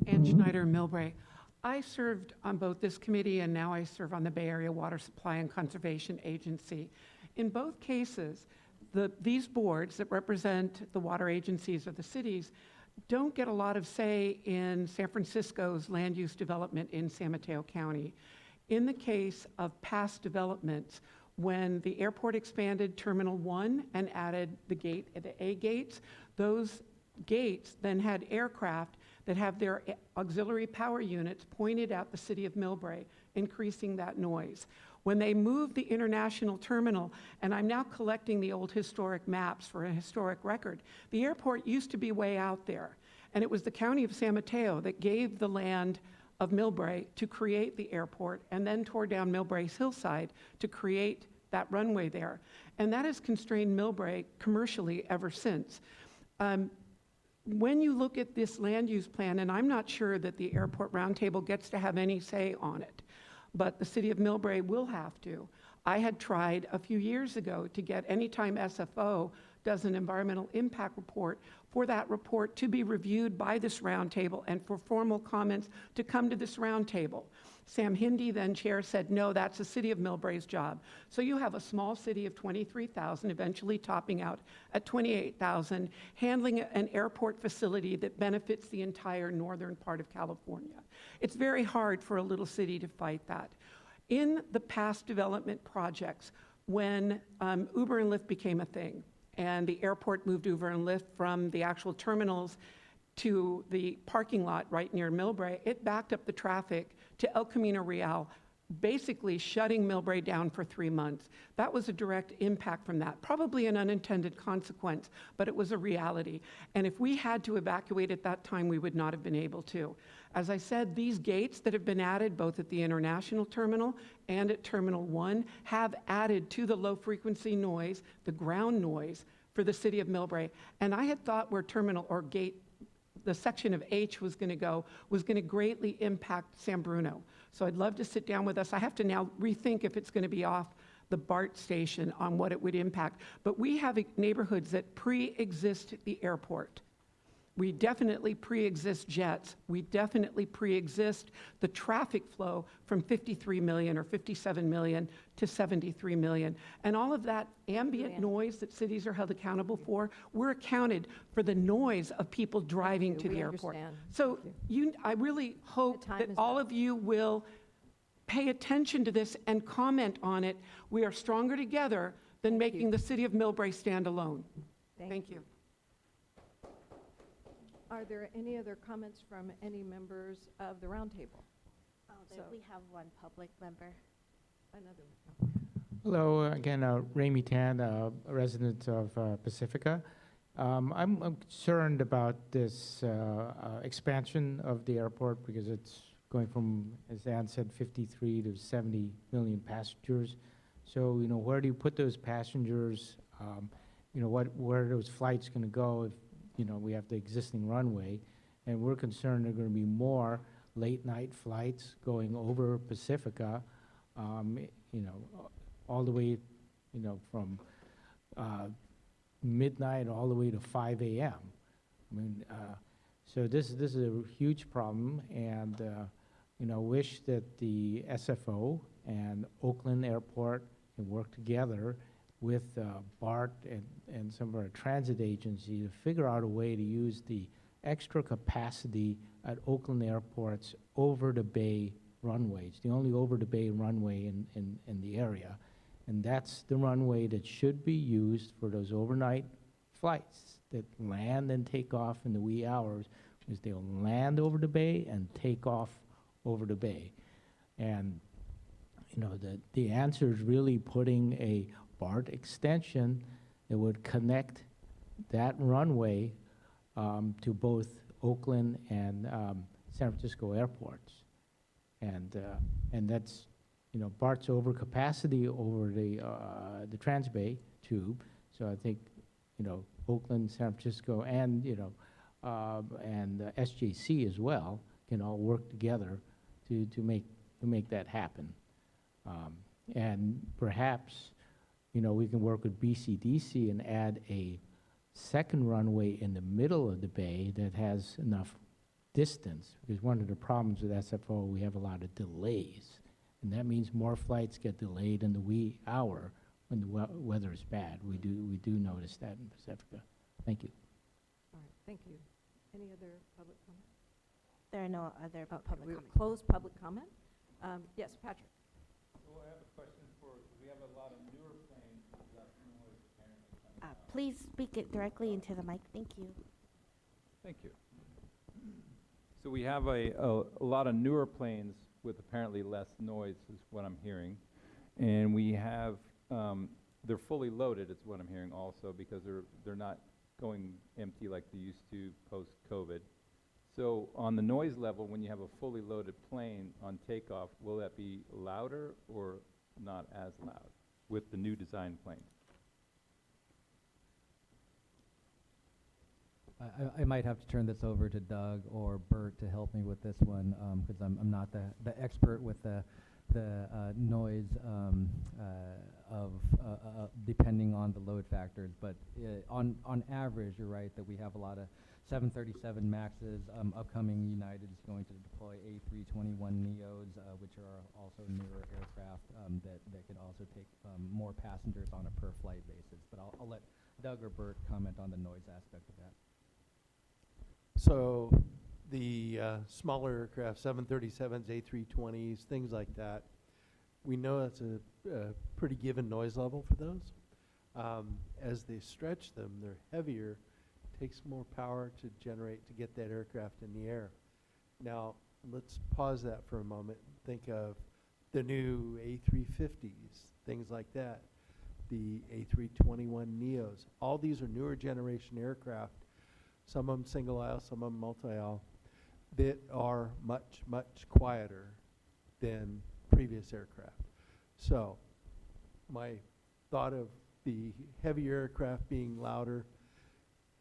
Ann Schneider, Millbrae. I served on both this committee and now I serve on the Bay Area Water Supply and Conservation Agency. In both cases, these boards that represent the water agencies of the cities don't get a lot of say in San Francisco's land use development in San Mateo County. In the case of past developments, when the airport expanded Terminal 1 and added the A gates, those gates then had aircraft that have their auxiliary power units pointed at the city of Millbrae, increasing that noise. When they moved the international terminal, and I'm now collecting the old historic maps for a historic record, the airport used to be way out there, and it was the county of San Mateo that gave the land of Millbrae to create the airport and then tore down Millbrae's hillside to create that runway there. And that has constrained Millbrae commercially ever since. when you look at this land use plan, and I'm not sure that the Airport Roundtable gets to have any say on it, but the City of Millbrae will have to. I had tried a few years ago to get, anytime SFO does an environmental impact report, for that report to be reviewed by this roundtable and for formal comments to come to this roundtable. Sam Hindy, then chair, said, no, that's the City of Millbrae's job. So you have a small city of 23,000, eventually topping out at 28,000, handling an airport facility that benefits the entire northern part of California. It's very hard for a little city to fight that. In the past development projects, when Uber and Lyft became a thing, and the airport moved Uber and Lyft from the actual terminals to the parking lot right near Millbrae, it backed up the traffic to El Camino Real, basically shutting Millbrae down for 3 months. That was a direct impact from that, probably an unintended consequence, but it was a reality. And if we had to evacuate at that time, we would not have been able to. As I said, these gates that have been added both at the international terminal and at Terminal 1 have added to the low-frequency noise, the ground noise, for the City of Millbrae. And I had thought where terminal or gate, the section of H was going to go, was going to greatly impact San Bruno. So I'd love to sit down with us. I have to now rethink if it's going to be off the BART station on what it would impact. But we have neighborhoods that pre-exist the airport. We definitely pre-exist jets. We definitely pre-exist the traffic flow from 53 million or 57 million to 73 million. And all of that ambient noise that cities are held accountable for, we're accounted for the noise of people driving to the airport. So I really hope that all of you will pay attention to this and comment on it. We are stronger together than making the City of Millbrae stand alone. Thank you. Are there any other comments from any members of the roundtable? We have one public member. Another one. Hello, again, Ramey Tan, a resident of Pacifica. I'm concerned about this expansion of the airport because it's going from, as Ann said, 53 to 70 million passengers. So, where do you put those passengers? Where are those flights going to go if we have the existing runway, and we're concerned there are going to be more late-night flights going over Pacifica, all the way, from midnight all the way to 5 a.m. So this is a huge problem, and wish that the SFO and Oakland Airport can work together with BART and some of our transit agency to figure out a way to use the extra capacity at Oakland Airport's over the bay runways, the only over the bay runway in the area. And that's the runway that should be used for those overnight flights that land and take off in the wee hours, because they'll land over the bay and take off over the bay. And the answer is really putting a BART extension that would connect that runway to both Oakland and San Francisco airports. And that's, BART's over capacity over the Transbay tube. So I think, Oakland, San Francisco, and, and SJC as well can all work together to make that happen. And perhaps, we can work with BCDC and add a second runway in the middle of the bay that has enough distance. Because one of the problems with SFO, we have a lot of delays. And that means more flights get delayed in the wee hour when the weather is bad. We do notice that in Pacifica. Thank you. All right, thank you. Any other public comment? There are no other public We'll comments. close public comment. Yes, Patrick. So I have a question we have a lot of newer planes with less noise apparently coming out. Please speak it directly into the mic. Thank you. Thank you. So we have a lot of newer planes with apparently less noise is what I'm hearing. And we have, they're fully loaded is what I'm hearing also, because they're not going empty like they used to post-COVID. So on the noise level, when you have a fully loaded plane on takeoff, will that be louder or not as loud with the new design plane? I might have to turn this over to Doug or Bert to help me with this one, because I'm not the expert with the noise of depending on the load factors. But on average, you're right that we have a lot of 737 Maxes. Upcoming United is going to deploy A321 Neos, which are also newer aircraft that could also take more passengers on a per flight basis. But I'll let Doug or Bert comment on the noise aspect of that. So the smaller aircraft, 737s, A320s, things like that, we know that's a pretty given noise level for those. As they stretch them, they're heavier, takes more power to generate to get that aircraft in the air. Now, let's pause that for a moment. Think of the new A350s, things like that, the A321 Neos. All these are newer generation aircraft, some of them single aisle, some of them multi-aisle, that are much, much quieter than previous aircraft. So my thought of the heavier aircraft being louder,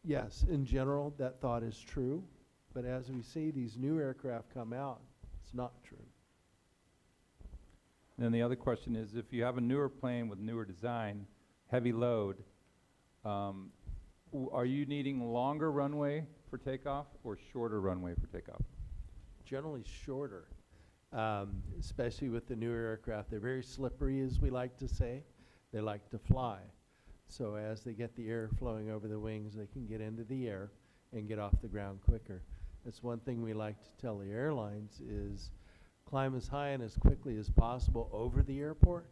yes, in general, that thought is true. But as we see these new aircraft come out, it's not true. Then the other question is, if you have a newer plane with newer design, heavy load, are you needing longer runway for takeoff or shorter runway for takeoff? Generally shorter, especially with the newer aircraft. They're very slippery, as we like to say. They like to fly. So as they get the air flowing over the wings, they can get into the air and get off the ground quicker. That's one thing we like to tell the airlines is climb as high and as quickly as possible over the airport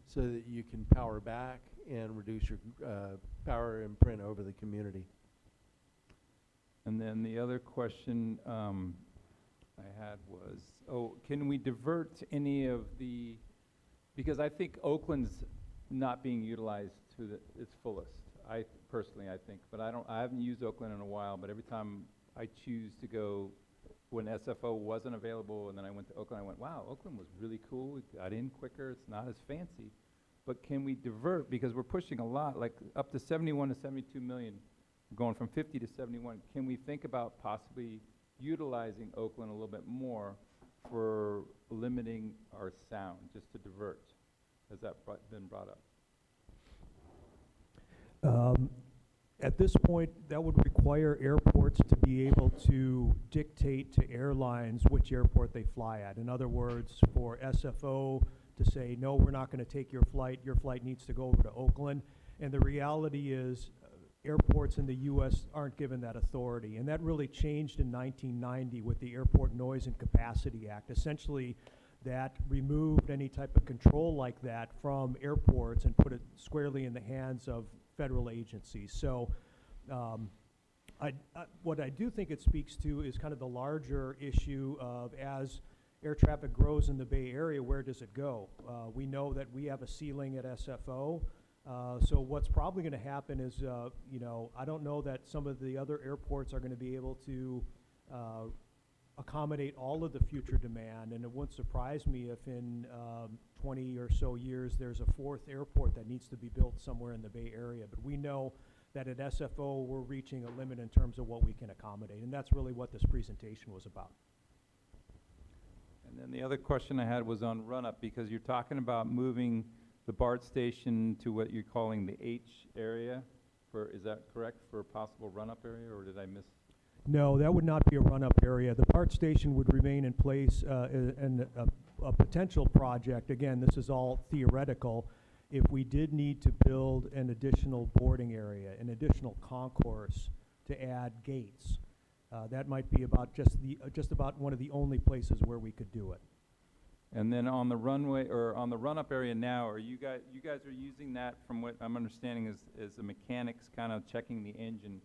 so that you can power back and reduce your power imprint over the community. And then the other question I had was, can we divert any of the, because I think Oakland's not being utilized to its fullest. I personally think, but I haven't used Oakland in a while, but every time I choose to go, when SFO wasn't available and then I went to Oakland, I went, wow, Oakland was really cool. We got in quicker. It's not as fancy. But can we divert, because we're pushing a lot, like up to 71 to 72 million, going from 50 to 71. Can we think about possibly utilizing Oakland a little bit more for limiting our sound, just to divert? Has that been brought up? At this point, that would require airports to be able to dictate to airlines which airport they fly at. In other words, for SFO to say, no, we're not going to take your flight needs to go over to Oakland. And the reality is airports in the U.S. aren't given that authority. And that really changed in 1990 with the Airport Noise and Capacity Act. Essentially, that removed any type of control like that from airports and put it squarely in the hands of federal agencies. So what I do think it speaks to is kind of the larger issue of, as air traffic grows in the Bay Area, where does it go? We know that we have a ceiling at SFO. So what's probably going to happen is, I don't know that some of the other airports are going to be able to accommodate all of the future demand, and it wouldn't surprise me if in 20 or so years there's a fourth airport that needs to be built somewhere in the Bay Area. But we know that at SFO we're reaching a limit in terms of what we can accommodate, and that's really what this presentation was about. And then the other question I had was on run-up, because you're talking about moving the BART station to what you're calling the H area. Is that correct, for a possible run-up area, or did I miss? No, that would not be a run-up area. The BART station would remain in place, and a potential project, again, this is all theoretical, if we did need to build an additional boarding area, an additional concourse to add gates. That might be about just about one of the only places where we could do it. And then on the runway, or on the run-up area now, are you guys are using that, from what I'm understanding, is the mechanics kind of checking the engine.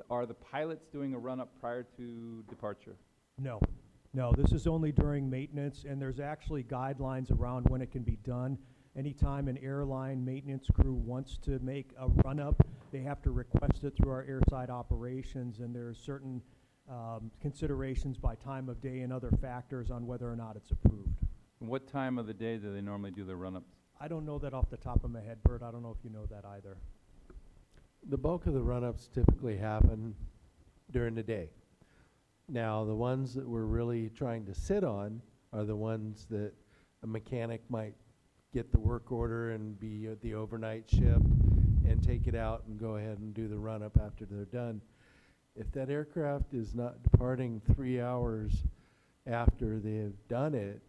Are the pilots doing a run-up prior to departure? No, this is only during maintenance, and there's actually guidelines around when it can be done. Anytime an airline maintenance crew wants to make a run-up, they have to request it through our airside operations, and there's certain considerations by time of day and other factors on whether or not it's approved. And what time of the day do they normally do their run-ups? I don't know that off the top of my head, Bert. I don't know if you know that either. The bulk of the run-ups typically happen during the day. Now, the ones that we're really trying to sit on are the ones that a mechanic might get the work order and be at the overnight shift and take it out and go ahead and do the run-up after they're done. If that aircraft is not departing 3 hours after they've done it,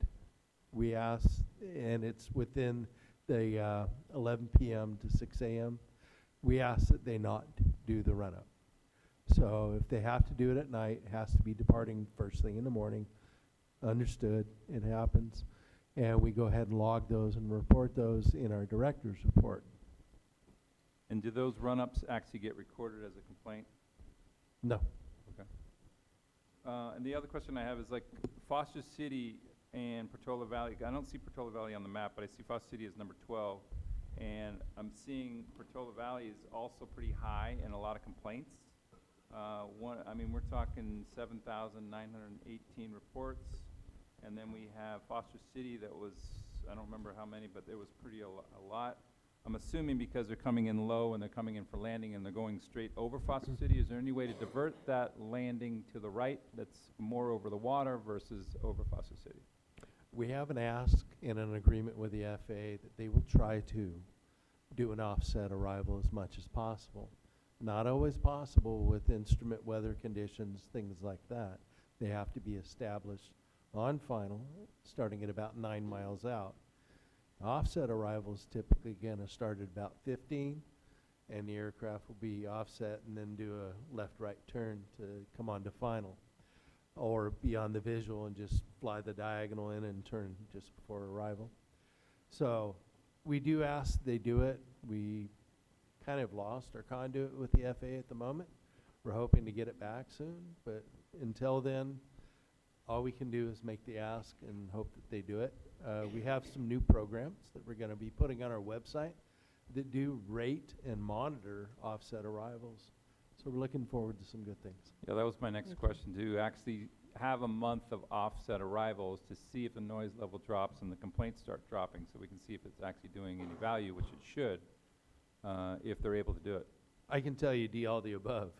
we ask, and it's within the 11 p.m. to 6 a.m., we ask that they not do the run-up. So if they have to do it at night, it has to be departing first thing in the morning. Understood, it happens. And we go ahead and log those and report those in our director's report. And do those run-ups actually get recorded as a complaint? No. Okay. And the other question I have is like Foster City and Portola Valley. I don't see Portola Valley on the map, but I see Foster City as number 12. And I'm seeing Portola Valley is also pretty high in a lot of complaints. We're talking 7,918 reports. And then we have Foster City that was, I don't remember how many, but it was pretty a lot. I'm assuming because they're coming in low and they're coming in for landing and they're going straight over Foster City, is there any way to divert that landing to the right that's more over the water versus over Foster City? We have an ask and an agreement with the FAA that they will try to do an offset arrival as much as possible. Not always possible with instrument weather conditions, things like that. They have to be established on final, starting at about 9 miles out. Offset arrivals typically, again, are started about 15, and the aircraft will be offset and then do a left-right turn to come on to final, or be on the visual and just fly the diagonal in and turn just before arrival. So we do ask they do it. We kind of lost our conduit with the FAA at the moment. We're hoping to get it back soon, but until then, all we can do is make the ask and hope that they do it. We have some new programs that we're going to be putting on our website that do rate and monitor offset arrivals. So we're looking forward to some good things. Yeah, that was my next question. To actually have a month of offset arrivals to see if the noise level drops and the complaints start dropping, so we can see if it's actually doing any value, which it should, if they're able to do it. I can tell you all the above.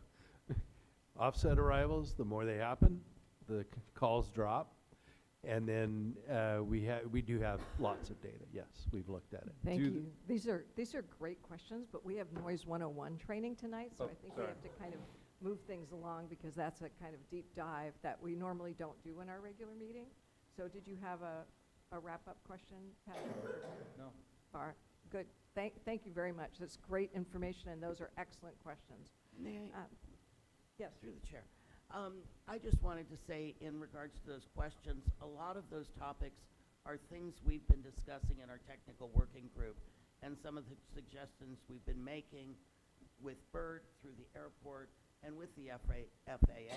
Offset arrivals, the more they happen, the calls drop. And then we do have lots of data. Yes, we've looked at it. Thank you. These are great questions, but we have Noise 101 training tonight, so I think we have to kind of move things along because that's a kind of deep dive that we normally don't do in our regular meeting. So did you have a wrap-up question, Patrick? No. All right, good. Thank you very much. That's great information, and those are excellent questions. May I? Yes. Through the chair. I just wanted to say, in regards to those questions, a lot of those topics are things we've been discussing in our technical working group, and some of the suggestions we've been making with Bert through the airport and with the FAA.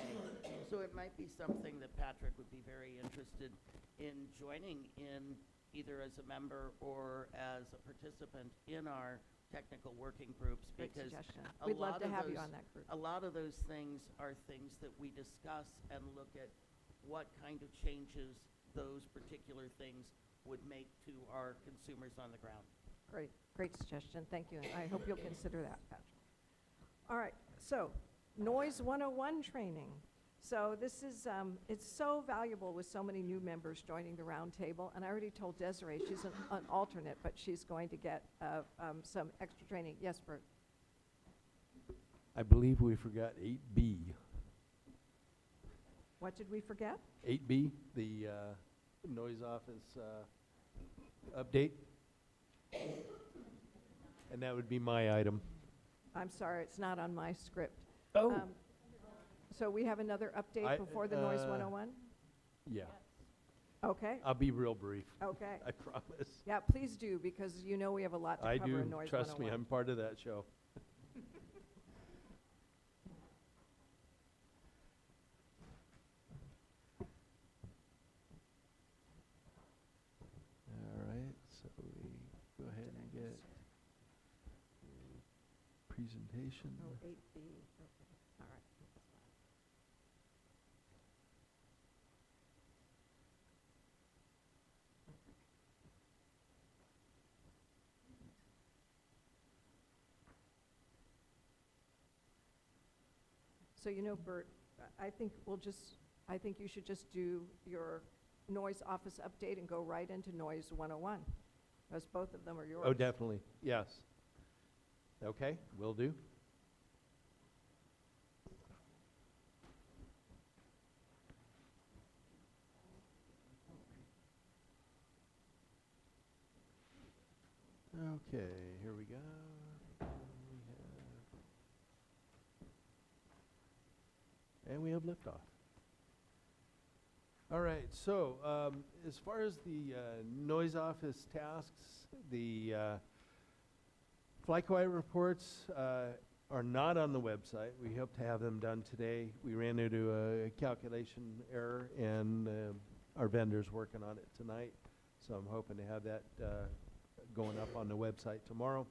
So it might be something that Patrick would be very interested in joining in, either as a member or as a participant in our technical working groups, Great because suggestion. We'd love to have you those- on that group. a lot of those things are things that we discuss and look at what kind of changes those particular things would make to our consumers on the ground. Great suggestion. Thank you. And I hope you'll consider that, Patrick. All right, so Noise 101 training. So this is, it's so valuable with so many new members joining the roundtable. And I already told Desiree, she's an alternate, but she's going to get some extra training. Yes, Bert? I believe we forgot 8B. What did we forget? 8B, the noise office update. And that would be my item. I'm sorry, it's not on my script. Oh. So we have another update before the Noise 101? Yeah. Okay. I'll be real brief. Okay. I promise. Yeah, please do, because you know we have a lot to I cover do. in Noise 101. Trust me, I'm part of that show. All right, so we go ahead and get presentation. Oh, 8B, okay, all right. So, you know, Bert, I think I think you should just do your noise office update and go right into noise 101, because both of them are yours. Oh, definitely, yes. Okay, will do. Okay, here we go. And we have liftoff. All right, so as far as the noise office tasks, the flight quiet reports are not on the website. We hope to have them done today. We ran into a calculation error, and our vendor's working on it tonight. So I'm hoping to have that going up on the website tomorrow.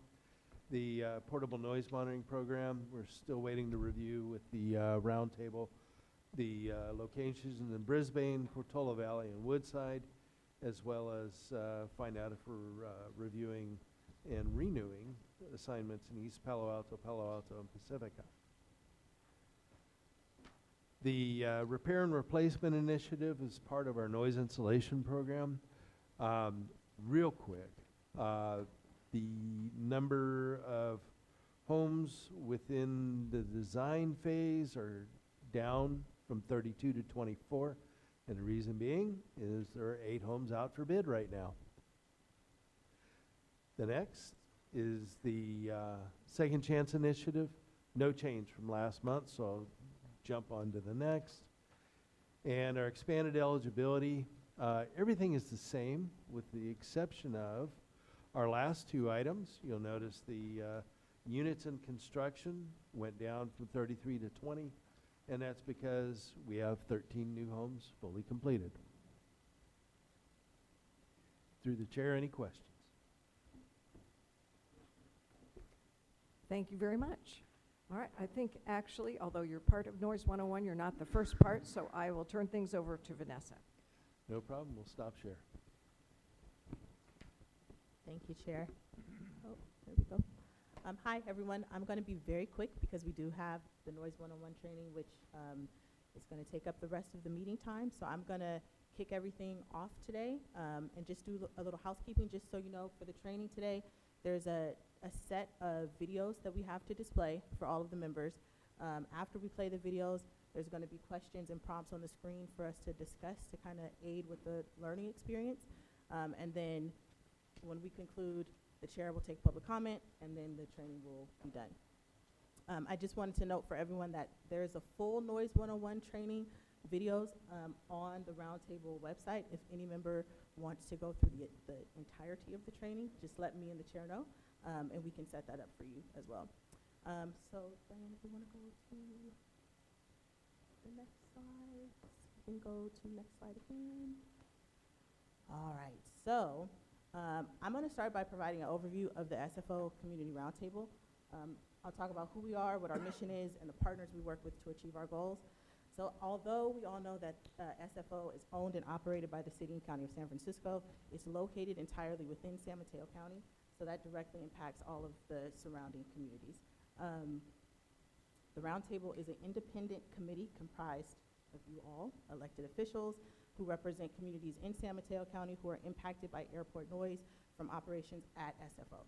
The portable noise monitoring program, we're still waiting to review with the Roundtable. The locations in Brisbane, Portola Valley, and Woodside, as well as find out if we're reviewing and renewing assignments in East Palo Alto, and Pacifica. The repair and replacement initiative is part of our noise insulation program. Real quick, the number of homes within the design phase are down from 32 to 24, and the reason being is there are 8 homes out for bid right now. The next is the Second Chance Initiative. No change from last month, so I'll jump on to the next. And our expanded eligibility, everything is the same with the exception of our last 2 items. You'll notice the units in construction went down from 33 to 20, and that's because we have 13 new homes fully completed. Through the chair, any questions? Thank you very much. All right, I think actually, although you're part of Noise 101, you're not the first part, so I will turn things over to Vanessa. No problem, we'll stop share. Thank you, Chair. Oh, there we go. Hi, everyone. I'm going to be very quick because we do have the Noise 101 training, which is going to take up the rest of the meeting time. So I'm going to kick everything off today and just do a little housekeeping. Just so you know, for the training today, there's a set of videos that we have to display for all of the members. After we play the videos, there's going to be questions and prompts on the screen for us to discuss to kind of aid with the learning experience. And then when we conclude, the chair will take public comment, and then the training will be done. I just wanted to note for everyone that there is a full Noise 101 training videos on the Roundtable website. If any member wants to go through the entirety of the training, just let me and the chair know, and we can set that up for you as well. So, Diane, if you want to go to the next slide, you can go to next slide again. All right, so I'm going to start by providing an overview of the SFO Community Roundtable. I'll talk about who we are, what our mission is, and the partners we work with to achieve our goals. So although we all know that SFO is owned and operated by the City and County of San Francisco, it's located entirely within San Mateo County, so that directly impacts all of the surrounding communities. The Roundtable is an independent committee comprised of you all, elected officials, who represent communities in San Mateo County who are impacted by airport noise from operations at SFO.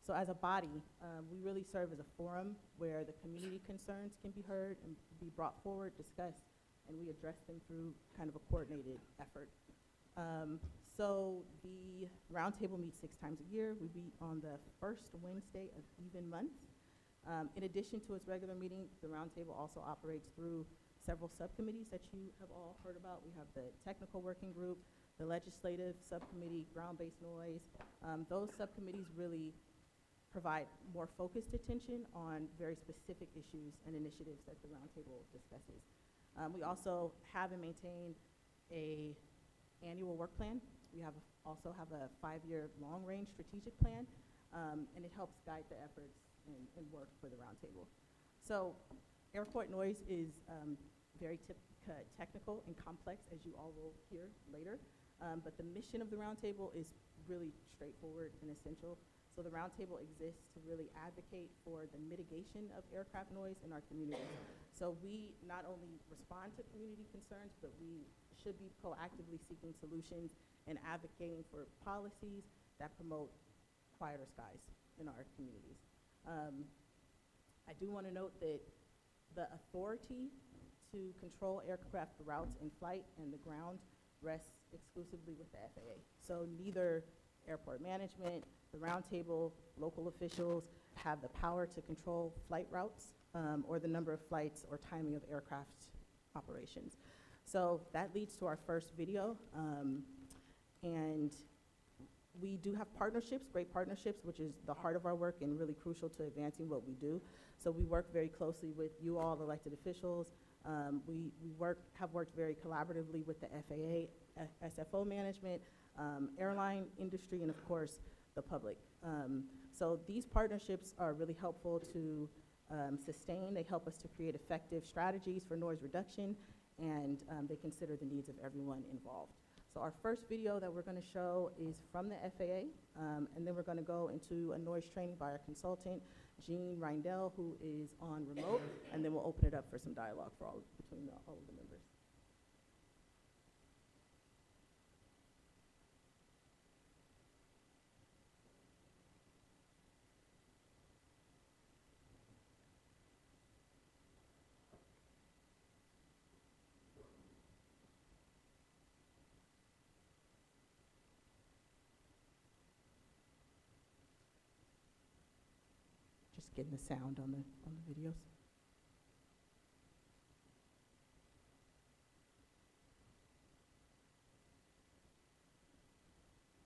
So as a body, we really serve as a forum where the community concerns can be heard and be brought forward, discussed, and we address them through kind of a coordinated effort. So the Roundtable meets 6 times a year. We meet on the first Wednesday of even months. In addition to its regular meeting, the Roundtable also operates through several subcommittees that you have all heard about. We have the technical working group, the legislative subcommittee, ground-based noise. Those subcommittees really provide more focused attention on very specific issues and initiatives that the Roundtable discusses. We also have and maintain an annual work plan. We also have a 5-year long-range strategic plan, and it helps guide the efforts and work for the Roundtable. So airport noise is very technical and complex, as you all will hear later, but the mission of the Roundtable is really straightforward and essential. So the roundtable exists to really advocate for the mitigation of aircraft noise in our communities. So we not only respond to community concerns, but we should be proactively seeking solutions and advocating for policies that promote quieter skies in our communities. I do want to note that the authority to control aircraft routes in flight and the ground rests exclusively with the FAA. So neither airport management, the roundtable, local officials have the power to control flight routes or the number of flights or timing of aircraft operations. So that leads to our first video. And we do have partnerships, great partnerships, which is the heart of our work and really crucial to advancing what we do. So we work very closely with you all, elected officials. We have worked very collaboratively with the FAA, SFO management, airline industry, and of course, the public. So these partnerships are really helpful to sustain. They help us to create effective strategies for noise reduction, and they consider the needs of everyone involved. So our first video that we're going to show is from the FAA, and then we're going to go into a noise training by our consultant, Jean Reindell, who is on remote, and then we'll open it up for some dialogue for between all of the members. Just getting the sound on the videos.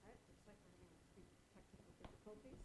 All right, looks like we're having a few technical difficulties.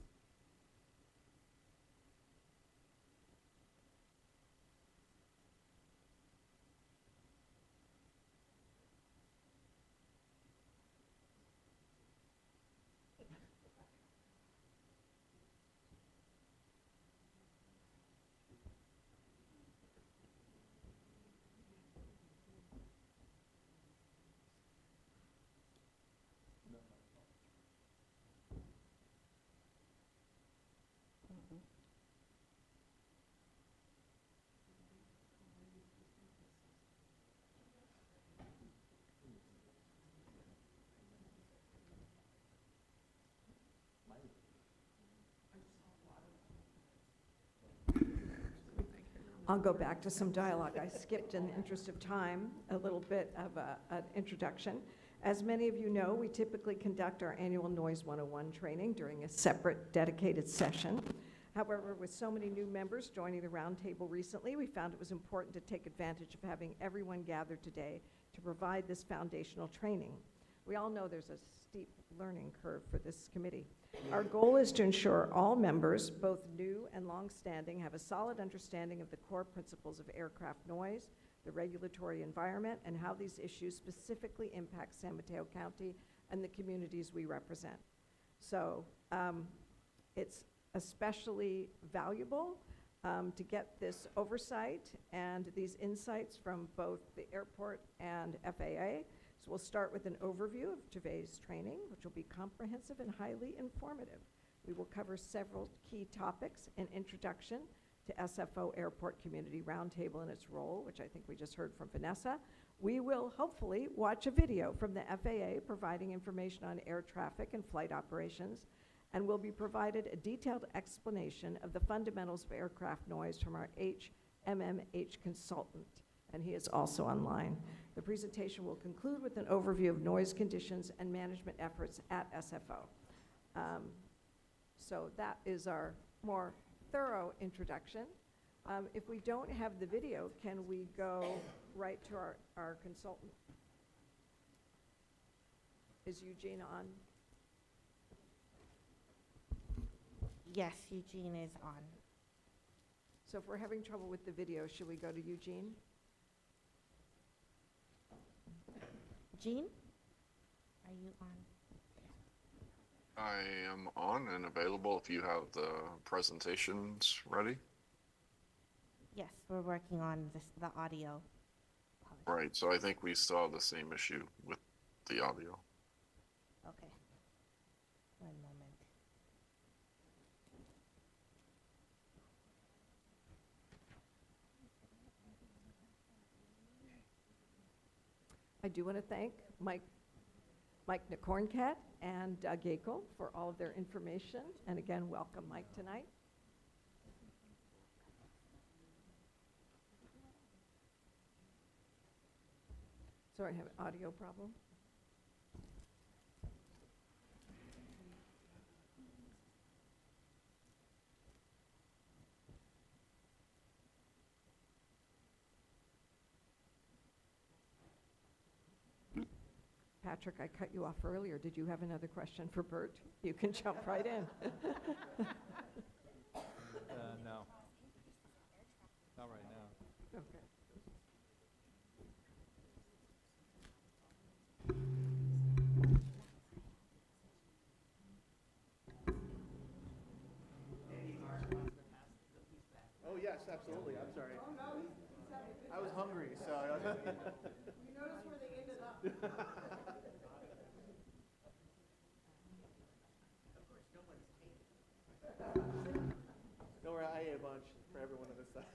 I'll go back to some dialogue. I skipped, in the interest of time, a little bit of an introduction. As many of you know, we typically conduct our annual Noise 101 training during a separate dedicated session. However, with so many new members joining the roundtable recently, we found it was important to take advantage of having everyone gathered today to provide this foundational training. We all know there's a steep learning curve for this committee. Our goal is to ensure all members, both new and long-standing, have a solid understanding of the core principles of aircraft noise, the regulatory environment, and how these issues specifically impact San Mateo County and the communities we represent. So it's especially valuable to get this oversight and these insights from both the airport and FAA. So we'll start with an overview of today's training, which will be comprehensive and highly informative. We will cover several key topics: an introduction to SFO Airport Community Roundtable and its role, which I think we just heard from Vanessa. We will hopefully watch a video from the FAA providing information on air traffic and flight operations, and we'll be provided a detailed explanation of the fundamentals of aircraft noise from our HMMH consultant, and he is also online. The presentation will conclude with an overview of noise conditions and management efforts at SFO. So that is our more thorough introduction. If we don't have the video, can we go right to our consultant? Is Eugene on? Yes, Eugene is on. So if we're having trouble with the video, should we go to Eugene? Gene, are you on? I am on and available if you have the presentations ready. Yes, we're working on the audio. Right, so I think we saw the same issue with the audio. Okay. One moment. I do want to thank Mike Nicorncat and Doug Gakel for all of their information. And again, welcome Mike tonight. Sorry, I have an audio problem. Patrick, I cut you off earlier. Did you have another question for Bert? You can jump right in. No. Not right now. Okay. Oh, yes, absolutely. I'm sorry. I was hungry, so. You notice where they ended up. Don't worry, I ate a bunch for everyone on this side.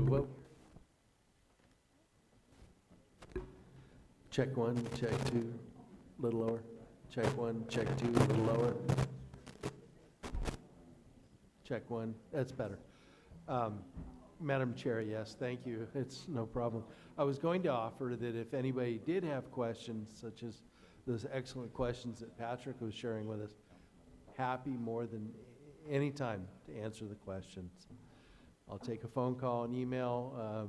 Well, check one, check two, a little lower. Check one, check two, a little lower. Check one, that's better. Madam Chair, yes, thank you, it's no problem. I was going to offer that if anybody did have questions, such as those excellent questions that Patrick was sharing with us, happy more than any time to answer the questions. I'll take a phone call, an email,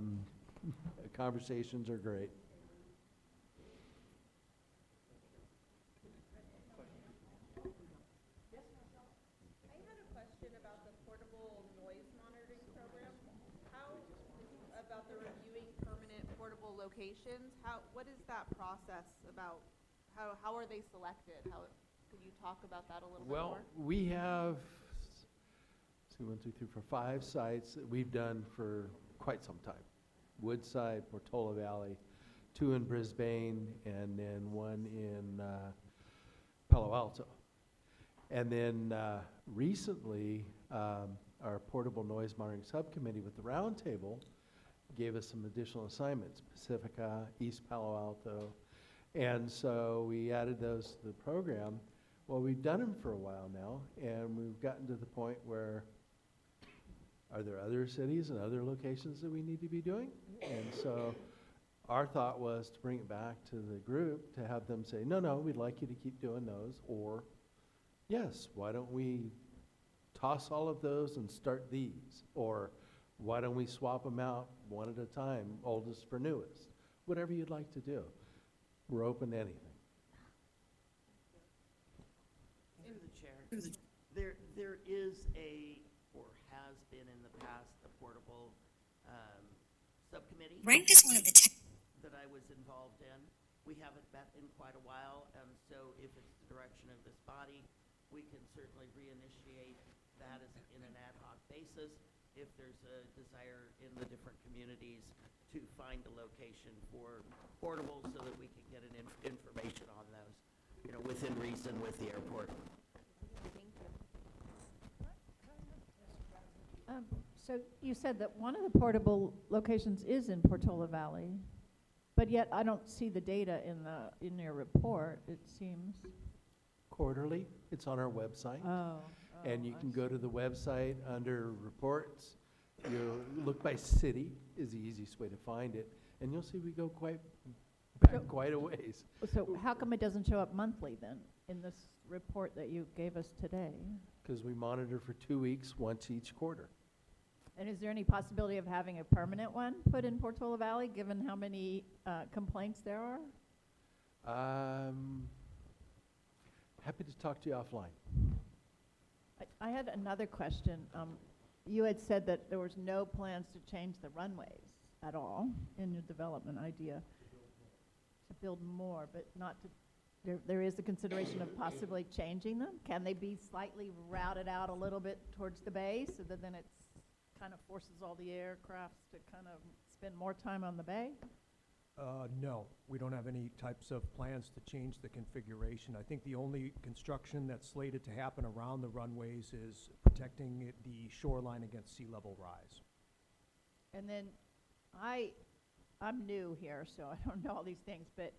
conversations are great. I had a question about the portable noise monitoring program. How, about the reviewing permanent portable locations, what is that process about? How are they selected? Could you talk about that a little bit more? Well, we have, 1, 2, 3, 4, 5 sites that we've done for quite some time. Woodside, Portola Valley, 2 in Brisbane, and then 1 in Palo Alto. And then recently, our portable noise monitoring subcommittee with the Roundtable gave us some additional assignments, Pacifica, East Palo Alto. And so we added those to the program. Well, we've done them for a while now, and we've gotten to the point where, are there other cities and other locations that we need to be doing? And so our thought was to bring it back to the group to have them say, no, we'd like you to keep doing those, or yes, why don't we toss all of those and start these? Or why don't we swap them out one at a time, oldest for newest? Whatever you'd like to do. We're open to anything. Through the chair, there is or has been in the past, a portable subcommittee. Ranked as one of the that I was involved in. We haven't met in quite a while, and so if it's the direction of this body, we can certainly reinitiate that in an ad hoc basis if there's a desire in the different communities to find a location for portables so that we can get information on those, within reason with the airport. So you said that one of the portable locations is in Portola Valley, but yet I don't see the data in your report, it seems. Quarterly, it's on our website. And you can go to the website under reports. You look by city is the easiest way to find it, and you'll see we go quite a ways. So how come it doesn't show up monthly then in this report that you gave us today? Because we monitor for 2 weeks, once each quarter. And is there any possibility of having a permanent one put in Portola Valley, given how many complaints there are? Happy to talk to you offline. I had another question. You had said that there was no plans to change the runways at all in your development idea. To build more, but not to, there is a consideration of possibly changing them? Can they be slightly routed out a little bit towards the bay so that then it's kind of forces all the aircrafts to kind of spend more time on the bay? No, we don't have any types of plans to change the configuration. I think the only construction that's slated to happen around the runways is protecting the shoreline against sea level rise. And then I'm new here, so I don't know all these things, but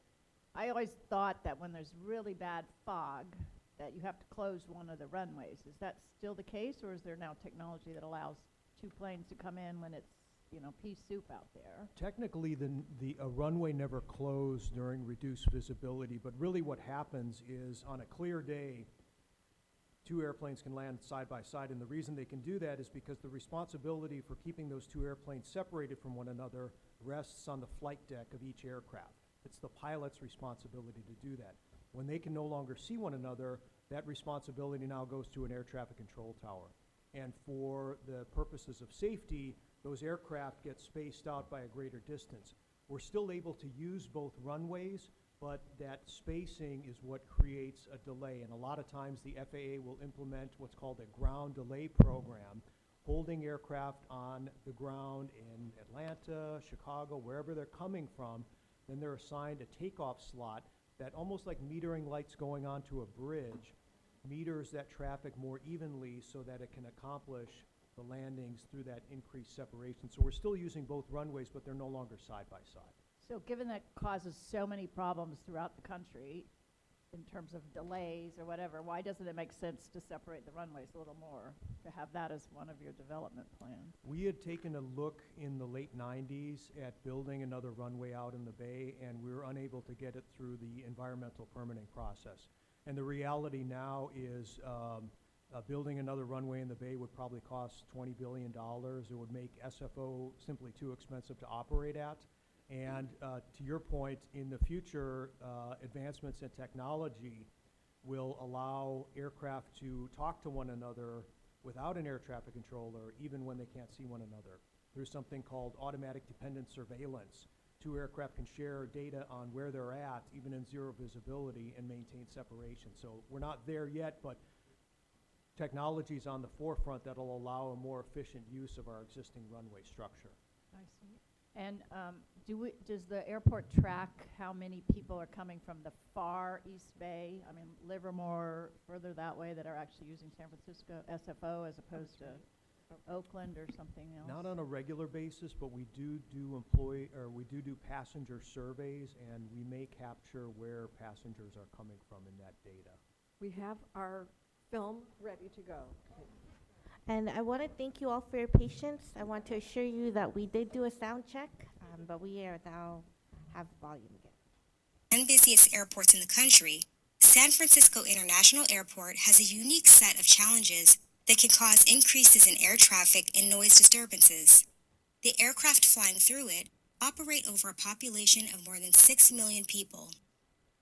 I always thought that when there's really bad fog, that you have to close one of the runways. Is that still the case, or is there now technology that allows two planes to come in when it's, pea soup out there? Technically, a runway never closed during reduced visibility, but really what happens is on a clear day, two airplanes can land side by side, and the reason they can do that is because the responsibility for keeping those two airplanes separated from one another rests on the flight deck of each aircraft. It's the pilot's responsibility to do that. When they can no longer see one another, that responsibility now goes to an air traffic control tower. And for the purposes of safety, those aircraft get spaced out by a greater distance. We're still able to use both runways, but that spacing is what creates a delay. And a lot of times the FAA will implement what's called a ground delay program, holding aircraft on the ground in Atlanta, Chicago, wherever they're coming from. Then they're assigned a takeoff slot that, almost like metering lights going onto a bridge, meters that traffic more evenly so that it can accomplish the landings through that increased separation. So we're still using both runways, but they're no longer side by side. So given that causes so many problems throughout the country in terms of delays or whatever, why doesn't it make sense to separate the runways a little more, to have that as one of your development plans? We had taken a look in the late 90s at building another runway out in the bay, and we were unable to get it through the environmental permitting process. And the reality now is building another runway in the bay would probably cost $20 billion. It would make SFO simply too expensive to operate at. And to your point, in the future, advancements in technology will allow aircraft to talk to one another without an air traffic controller, even when they can't see one another. There's something called automatic dependent surveillance. Two aircraft can share data on where they're at, even in zero visibility, and maintain separation. So we're not there yet, but technology's on the forefront that'll allow a more efficient use of our existing runway structure. I see. And does the airport track how many people are coming from the far East Bay, I mean Livermore, further that way, that are actually using San Francisco SFO as opposed to Oakland or something else? Not on a regular basis, but we do passenger surveys, and we may capture where passengers are coming from in that data. We have our film ready to go. And I want to thank you all for your patience. I want to assure you that we did do a sound check, but we are now have volume again. And busiest airports in the country, San Francisco International Airport has a unique set of challenges that can cause increases in air traffic and noise disturbances. The aircraft flying through it operate over a population of more than 6 million people.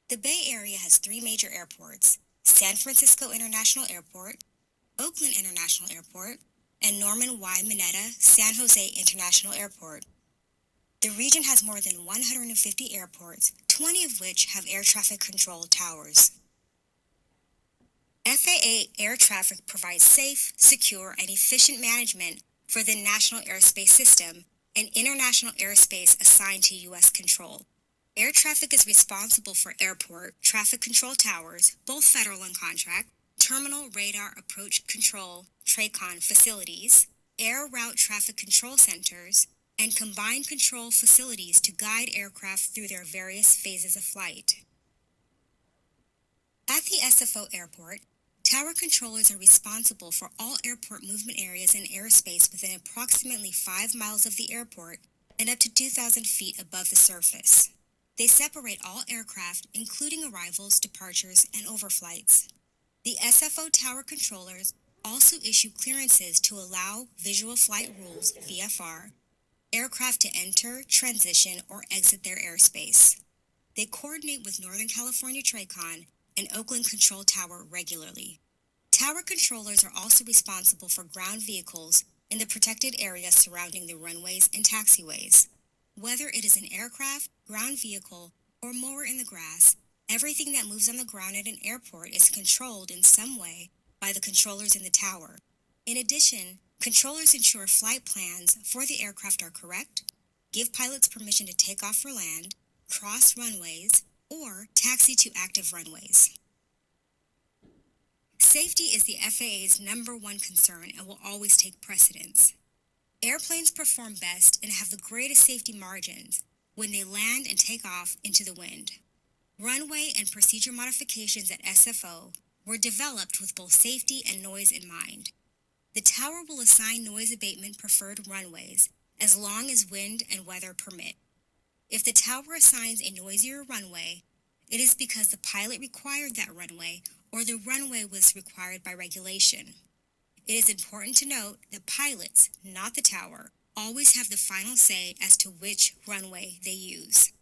The Bay Area has 3 major airports: San Francisco International Airport, Oakland International Airport, and Norman Y. Mineta San Jose International Airport. The region has more than 150 airports, 20 of which have air traffic control towers. FAA air traffic provides safe, secure, and efficient management for the national airspace system and international airspace assigned to U.S. control. Air traffic is responsible for airport traffic control towers, both federal and contract, terminal radar approach control TRACON facilities, air route traffic control centers, and combined control facilities to guide aircraft through their various phases of flight. At the SFO airport, tower controllers are responsible for all airport movement areas and airspace within approximately 5 miles of the airport and up to 2,000 feet above the surface. They separate all aircraft, including arrivals, departures, and overflights. The SFO tower controllers also issue clearances to allow visual flight rules, VFR, aircraft to enter, transition, or exit their airspace. They coordinate with Northern California TRACON and Oakland Control Tower regularly. Tower controllers are also responsible for ground vehicles in the protected area surrounding the runways and taxiways. Whether it is an aircraft, ground vehicle, or mower in the grass, everything that moves on the ground at an airport is controlled in some way by the controllers in the tower. In addition, controllers ensure flight plans for the aircraft are correct, give pilots permission to take off or land, cross runways or taxi to active runways. Safety is the FAA's #1 concern and will always take precedence. Airplanes perform best and have the greatest safety margins when they land and take off into the wind. Runway and procedure modifications at SFO were developed with both safety and noise in mind. The tower will assign noise abatement preferred runways as long as wind and weather permit. If the tower assigns a noisier runway, it is because the pilot required that runway or the runway was required by regulation. It is important to note that pilots, not the tower, always have the final say as to which runway they use.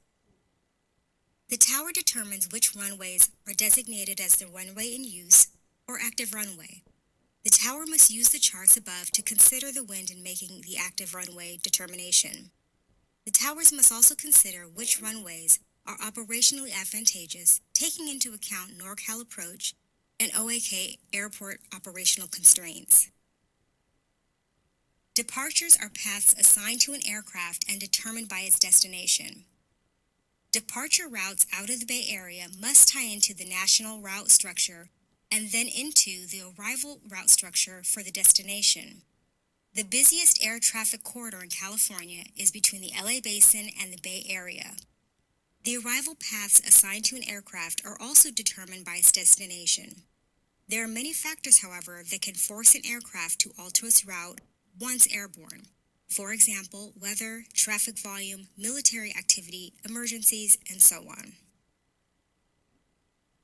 The tower determines which runways are designated as the runway in use or active runway. The tower must use the charts above to consider the wind in making the active runway determination. The towers must also consider which runways are operationally advantageous, taking into account NorCal approach and OAK airport operational constraints. Departures are paths assigned to an aircraft and determined by its destination. Departure routes out of the Bay Area must tie into the national route structure and then into the arrival route structure for the destination. The busiest air traffic corridor in California is between the LA Basin and the Bay Area. The arrival paths assigned to an aircraft are also determined by its destination. There are many factors, however, that can force an aircraft to alter its route once airborne. For example, weather, traffic volume, military activity, emergencies, and so on.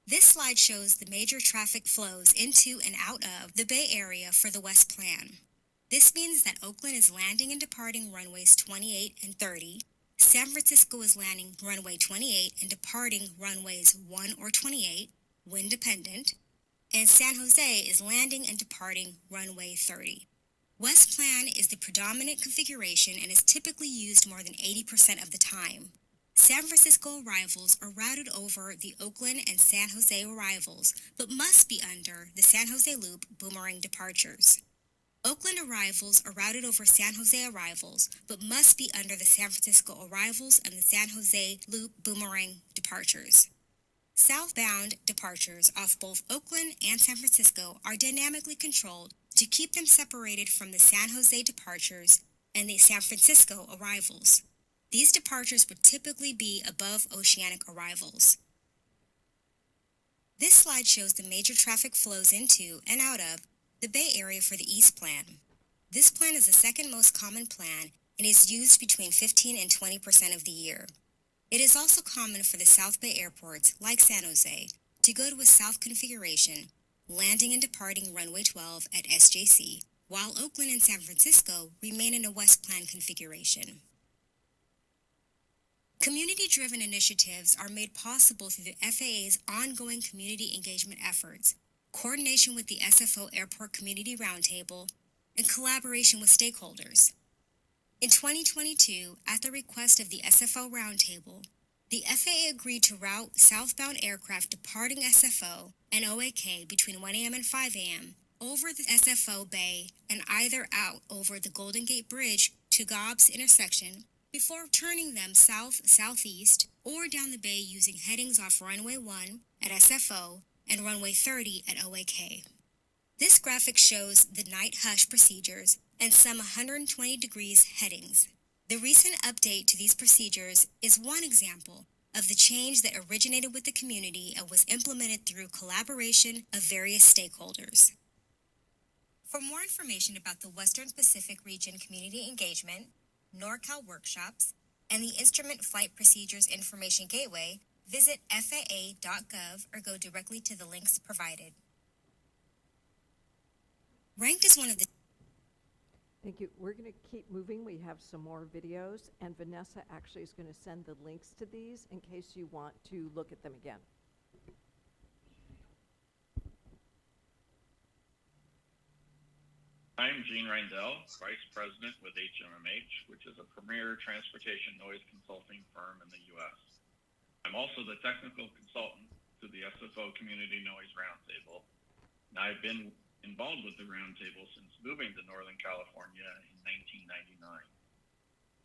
This slide shows the major traffic flows into and out of the Bay Area for the West Plan. This means that Oakland is landing and departing runways 28 and 30, San Francisco is landing runway 28 and departing runways 1 or 28, wind dependent, and San Jose is landing and departing runway 30. West Plan is the predominant configuration and is typically used more than 80% of the time. San Francisco arrivals are routed over the Oakland and San Jose arrivals, but must be under the San Jose Loop boomerang departures. Oakland arrivals are routed over San Jose arrivals, but must be under the San Francisco arrivals and the San Jose Loop boomerang departures. Southbound departures off both Oakland and San Francisco are dynamically controlled to keep them separated from the San Jose departures and the San Francisco arrivals. These departures would typically be above oceanic arrivals. This slide shows the major traffic flows into and out of the Bay Area for the East Plan. This plan is the second most common plan and is used between 15 and 20% of the year. It is also common for the South Bay airports, like San Jose, to go to a south configuration, landing and departing runway 12 at SJC, while Oakland and San Francisco remain in a West Plan configuration. Community-driven initiatives are made possible through the FAA's ongoing community engagement efforts, coordination with the SFO Airport Community Roundtable, and collaboration with stakeholders. In 2022, at the request of the SFO Roundtable, the FAA agreed to route southbound aircraft departing SFO and OAK between 1 a.m. and 5 a.m. over the SFO Bay and either out over the Golden Gate Bridge to Gobbs intersection before turning them south-southeast or down the bay using headings off runway 1 at SFO and runway 30 at OAK. This graphic shows the night hush procedures and some 120 degrees headings. The recent update to these procedures is one example of the change that originated with the community and was implemented through collaboration of various stakeholders. For more information about the Western Pacific Region Community Engagement, NorCal workshops, and the Instrument Flight Procedures Information Gateway, visit FAA.gov or go directly to the links provided. Ranked as one of the Thank you. We're going to keep moving. We have some more videos, and Vanessa actually is going to send the links to these in case you want to look at them again. I'm Gene Reindell, Vice President with HMMH, which is a premier transportation noise consulting firm in the U.S. I'm also the technical consultant to the SFO Community Noise Roundtable, and I've been involved with the Roundtable since moving to Northern California in 1999.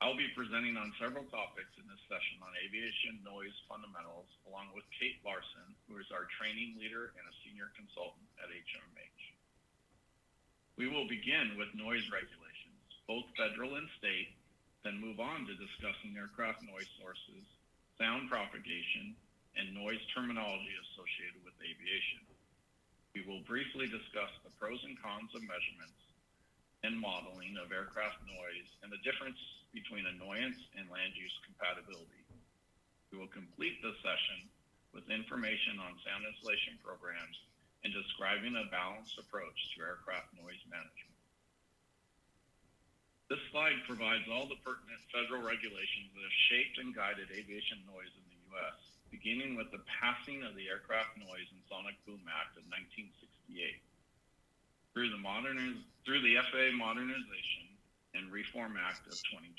I'll be presenting on several topics in this session on aviation noise fundamentals, along with Kate Larson, who is our training leader and a senior consultant at HMMH. We will begin with noise regulations, both federal and state, then move on to discussing aircraft noise sources, sound propagation, and noise terminology associated with aviation. We will briefly discuss the pros and cons of measurements and modeling of aircraft noise and the difference between annoyance and land use compatibility. We will complete this session with information on sound insulation programs and describing a balanced approach to aircraft noise management. This slide provides all the pertinent federal regulations that have shaped and guided aviation noise in the U.S., beginning with the passing of the Aircraft Noise and Sonic Boom Act of 1968. Through the FAA Modernization and Reform Act of 2012.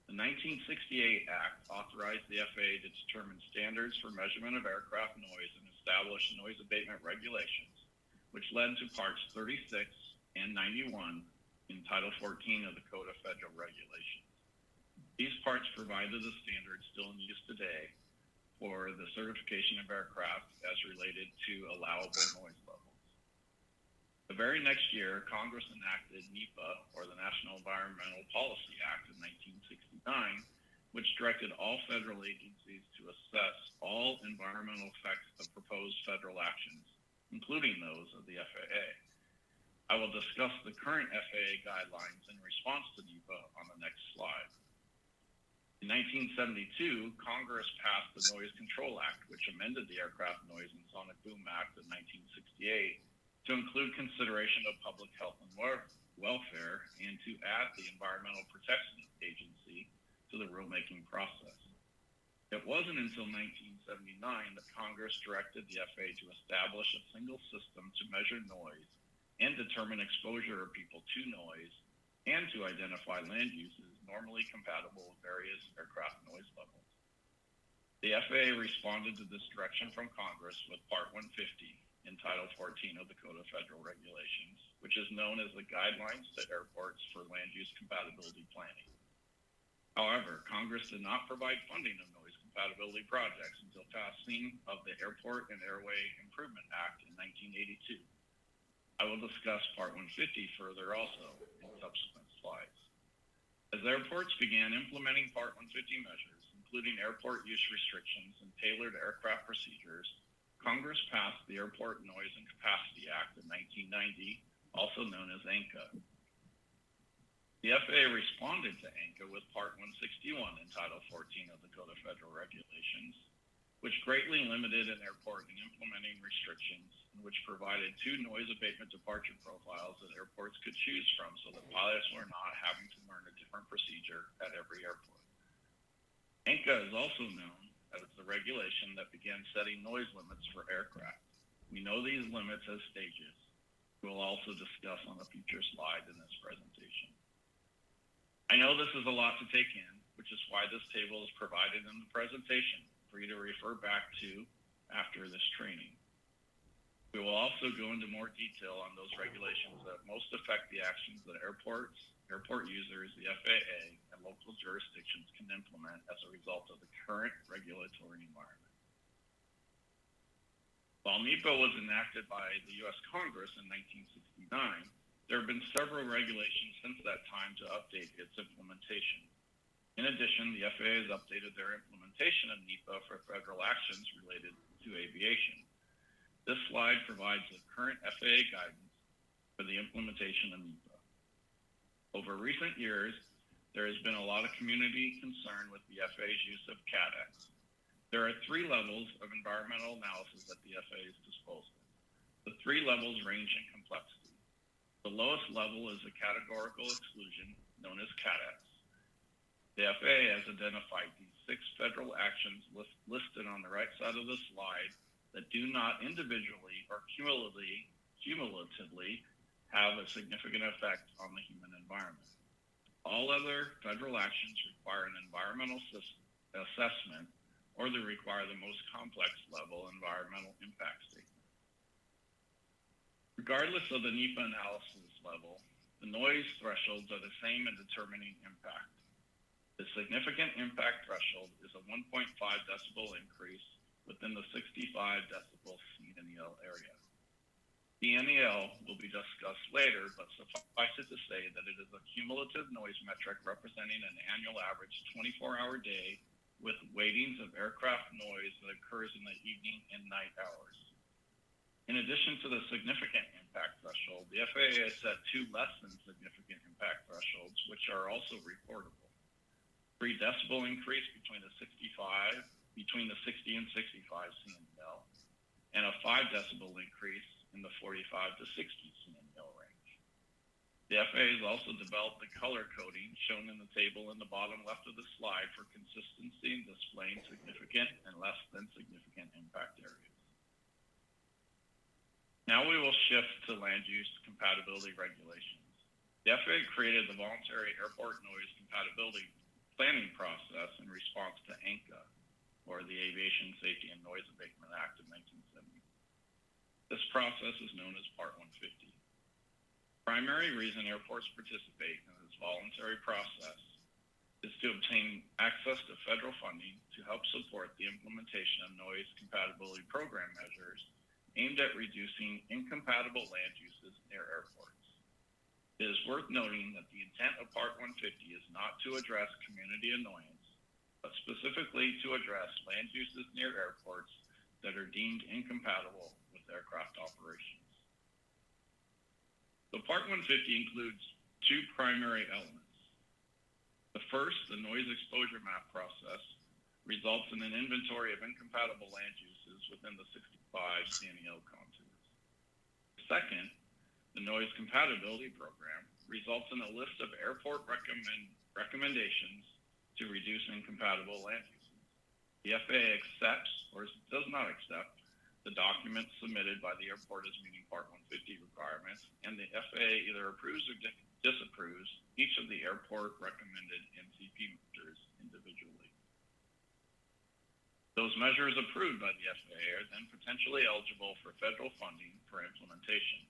The 1968 Act authorized the FAA to determine standards for measurement of aircraft noise and establish noise abatement regulations, which led to Parts 36 and 91 in Title 14 of the Code of Federal Regulations. These parts provided the standards still in use today for the certification of aircraft as related to allowable noise levels. The very next year, Congress enacted NEPA, or the National Environmental Policy Act of 1969, which directed all federal agencies to assess all environmental effects of proposed federal actions, including those of the FAA. I will discuss the current FAA guidelines in response to NEPA on the next slide. In 1972, Congress passed the Noise Control Act, which amended the Aircraft Noise and Sonic Boom Act of 1968 to include consideration of public health and welfare and to add the Environmental Protection Agency to the rulemaking process. It wasn't until 1979 that Congress directed the FAA to establish a single system to measure noise and determine exposure of people to noise and to identify land uses normally compatible with various aircraft noise levels. The FAA responded to this direction from Congress with Part 150 in Title 14 of the Code of Federal Regulations, which is known as the Guidelines to Airports for Land Use Compatibility Planning. However, Congress did not provide funding of noise compatibility projects until passing of the Airport and Airway Improvement Act in 1982. I will discuss Part 150 further also in subsequent slides. As airports began implementing Part 150 measures, including airport use restrictions and tailored aircraft procedures, Congress passed the Airport Noise and Capacity Act of 1990, also known as ANCA. The FAA responded to ANCA with Part 161 in Title 14 of the Code of Federal Regulations, which greatly limited an airport in implementing restrictions and which provided 2 noise abatement departure profiles that airports could choose from so that pilots were not having to learn a different procedure at every airport. ANCA is also known as the regulation that began setting noise limits for aircraft. We know these limits as stages. We will also discuss on a future slide in this presentation. I know this is a lot to take in, which is why this table is provided in the presentation for you to refer back to after this training. We will also go into more detail on those regulations that most affect the actions that airports, airport users, the FAA, and local jurisdictions can implement as a result of the current regulatory environment. While NEPA was enacted by the U.S. Congress in 1969, there have been several regulations since that time to update its implementation. In addition, the FAA has updated their implementation of NEPA for federal actions related to aviation. This slide provides the current FAA guidance for the implementation of NEPA. Over recent years, there has been a lot of community concern with the FAA's use of CADX. There are 3 levels of environmental analysis at the FAA's disposal. The 3 levels range in complexity. The lowest level is a categorical exclusion, known as CADX. The FAA has identified these 6 federal actions listed on the right side of the slide that do not individually or cumulatively have a significant effect on the human environment. All other federal actions require an environmental assessment or they require the most complex level environmental impact statement. Regardless of the NEPA analysis level, the noise thresholds are the same in determining impact. The significant impact threshold is a 1.5 decibel increase within the 65 decibel CNEL area. CNEL will be discussed later, but suffice it to say that it is a cumulative noise metric representing an annual average 24-hour day with weightings of aircraft noise that occurs in the evening and night hours. In addition to the significant impact threshold, the FAA has set two less than significant impact thresholds, which are also reportable. 3 decibel increase between the 60 and 65 CNEL, and a 5 decibel increase in the 45 to 60 CNEL range. The FAA has also developed the color coding shown in the table in the bottom left of the slide for consistency in displaying significant and less than significant impact areas. Now we will shift to land use compatibility regulations. The FAA created the voluntary airport noise compatibility planning process in response to ANCA, or the Aviation Safety and Noise Abatement Act of 1970. This process is known as Part 150. Primary reason airports participate in this voluntary process is to obtain access to federal funding to help support the implementation of noise compatibility program measures aimed at reducing incompatible land uses near airports. It is worth noting that the intent of Part 150 is not to address community annoyance, but specifically to address land uses near airports that are deemed incompatible with aircraft operations. So Part 150 includes 2 primary elements. The first, the noise exposure map process, results in an inventory of incompatible land uses within the 65 CNEL contours. Second, the noise compatibility program results in a list of airport recommendations to reduce incompatible land uses. The FAA accepts or does not accept the documents submitted by the airport as meeting Part 150 requirements, and the FAA either approves or disapproves each of the airport recommended NCP measures individually. Those measures approved by the FAA are then potentially eligible for federal funding for implementation.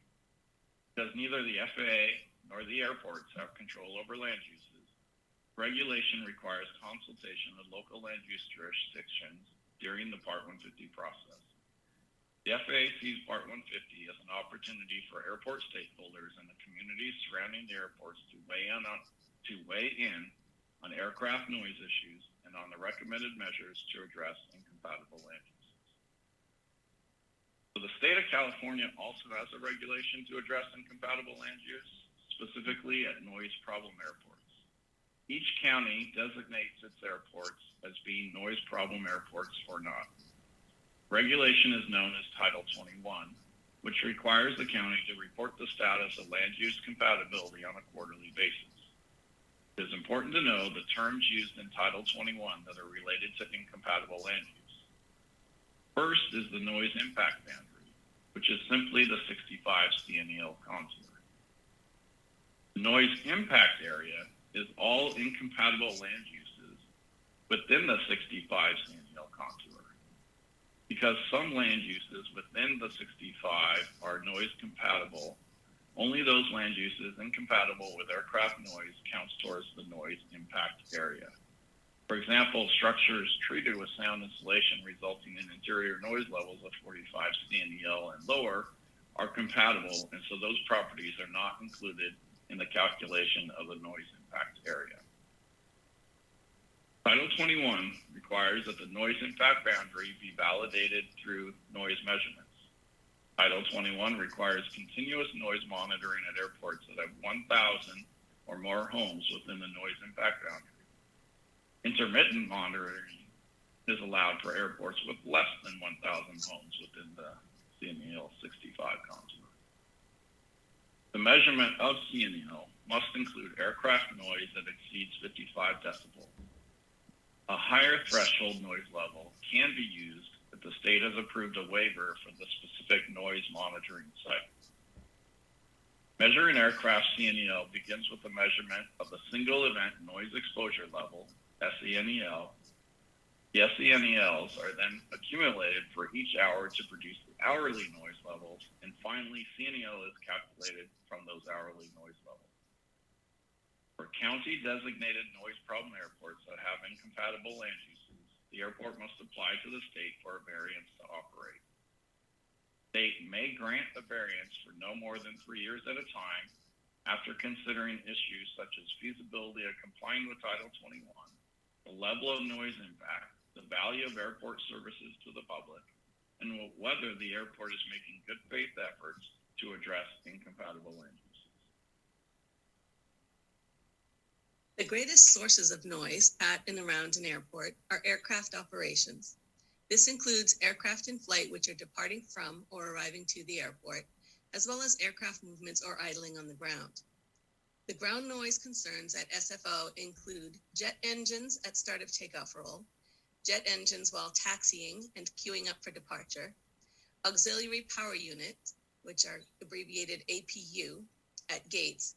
Because neither the FAA nor the airports have control over land uses, regulation requires consultation with local land use jurisdictions during the Part 150 process. The FAA sees Part 150 as an opportunity for airport stakeholders and the communities surrounding the airports to weigh in on aircraft noise issues and on the recommended measures to address incompatible land uses. So the state of California also has a regulation to address incompatible land use, specifically at noise problem airports. Each county designates its airports as being noise problem airports or not. Regulation is known as Title 21, which requires the county to report the status of land use compatibility on a quarterly basis. It is important to know the terms used in Title 21 that are related to incompatible land use. First is the noise impact boundary, which is simply the 65 CNEL contour. The noise impact area is all incompatible land uses within the 65 CNEL contour. Because some land uses within the 65 are noise compatible, only those land uses incompatible with aircraft noise counts towards the noise impact area. For example, structures treated with sound insulation resulting in interior noise levels of 45 CNEL and lower are compatible, and so those properties are not included in the calculation of the noise impact area. Title 21 requires that the noise impact boundary be validated through noise measurements. Title 21 requires continuous noise monitoring at airports that have 1,000 or more homes within the noise impact boundary. Intermittent monitoring is allowed for airports with less than 1,000 homes within the CNEL 65 contour. The measurement of CNEL must include aircraft noise that exceeds 55 decibels. A higher threshold noise level can be used if the state has approved a waiver for the specific noise monitoring site. Measuring aircraft CNEL begins with the measurement of the single event noise exposure level, SENEL. The SENELs are then accumulated for each hour to produce the hourly noise levels, and finally CNEL is calculated from those hourly noise levels. For county-designated noise problem airports that have incompatible land uses, the airport must apply to the state for a variance to operate. State may grant a variance for no more than 3 years at a time after considering issues such as feasibility of complying with Title 21, the level of noise impact, the value of airport services to the public, and whether the airport is making good faith efforts to address incompatible land uses. The greatest sources of noise at and around an airport are aircraft operations. This includes aircraft in flight which are departing from or arriving to the airport, as well as aircraft movements or idling on the ground. The ground noise concerns at SFO include jet engines at start of takeoff roll, jet engines while taxiing and queuing up for departure, auxiliary power units, which are abbreviated APU, at gates,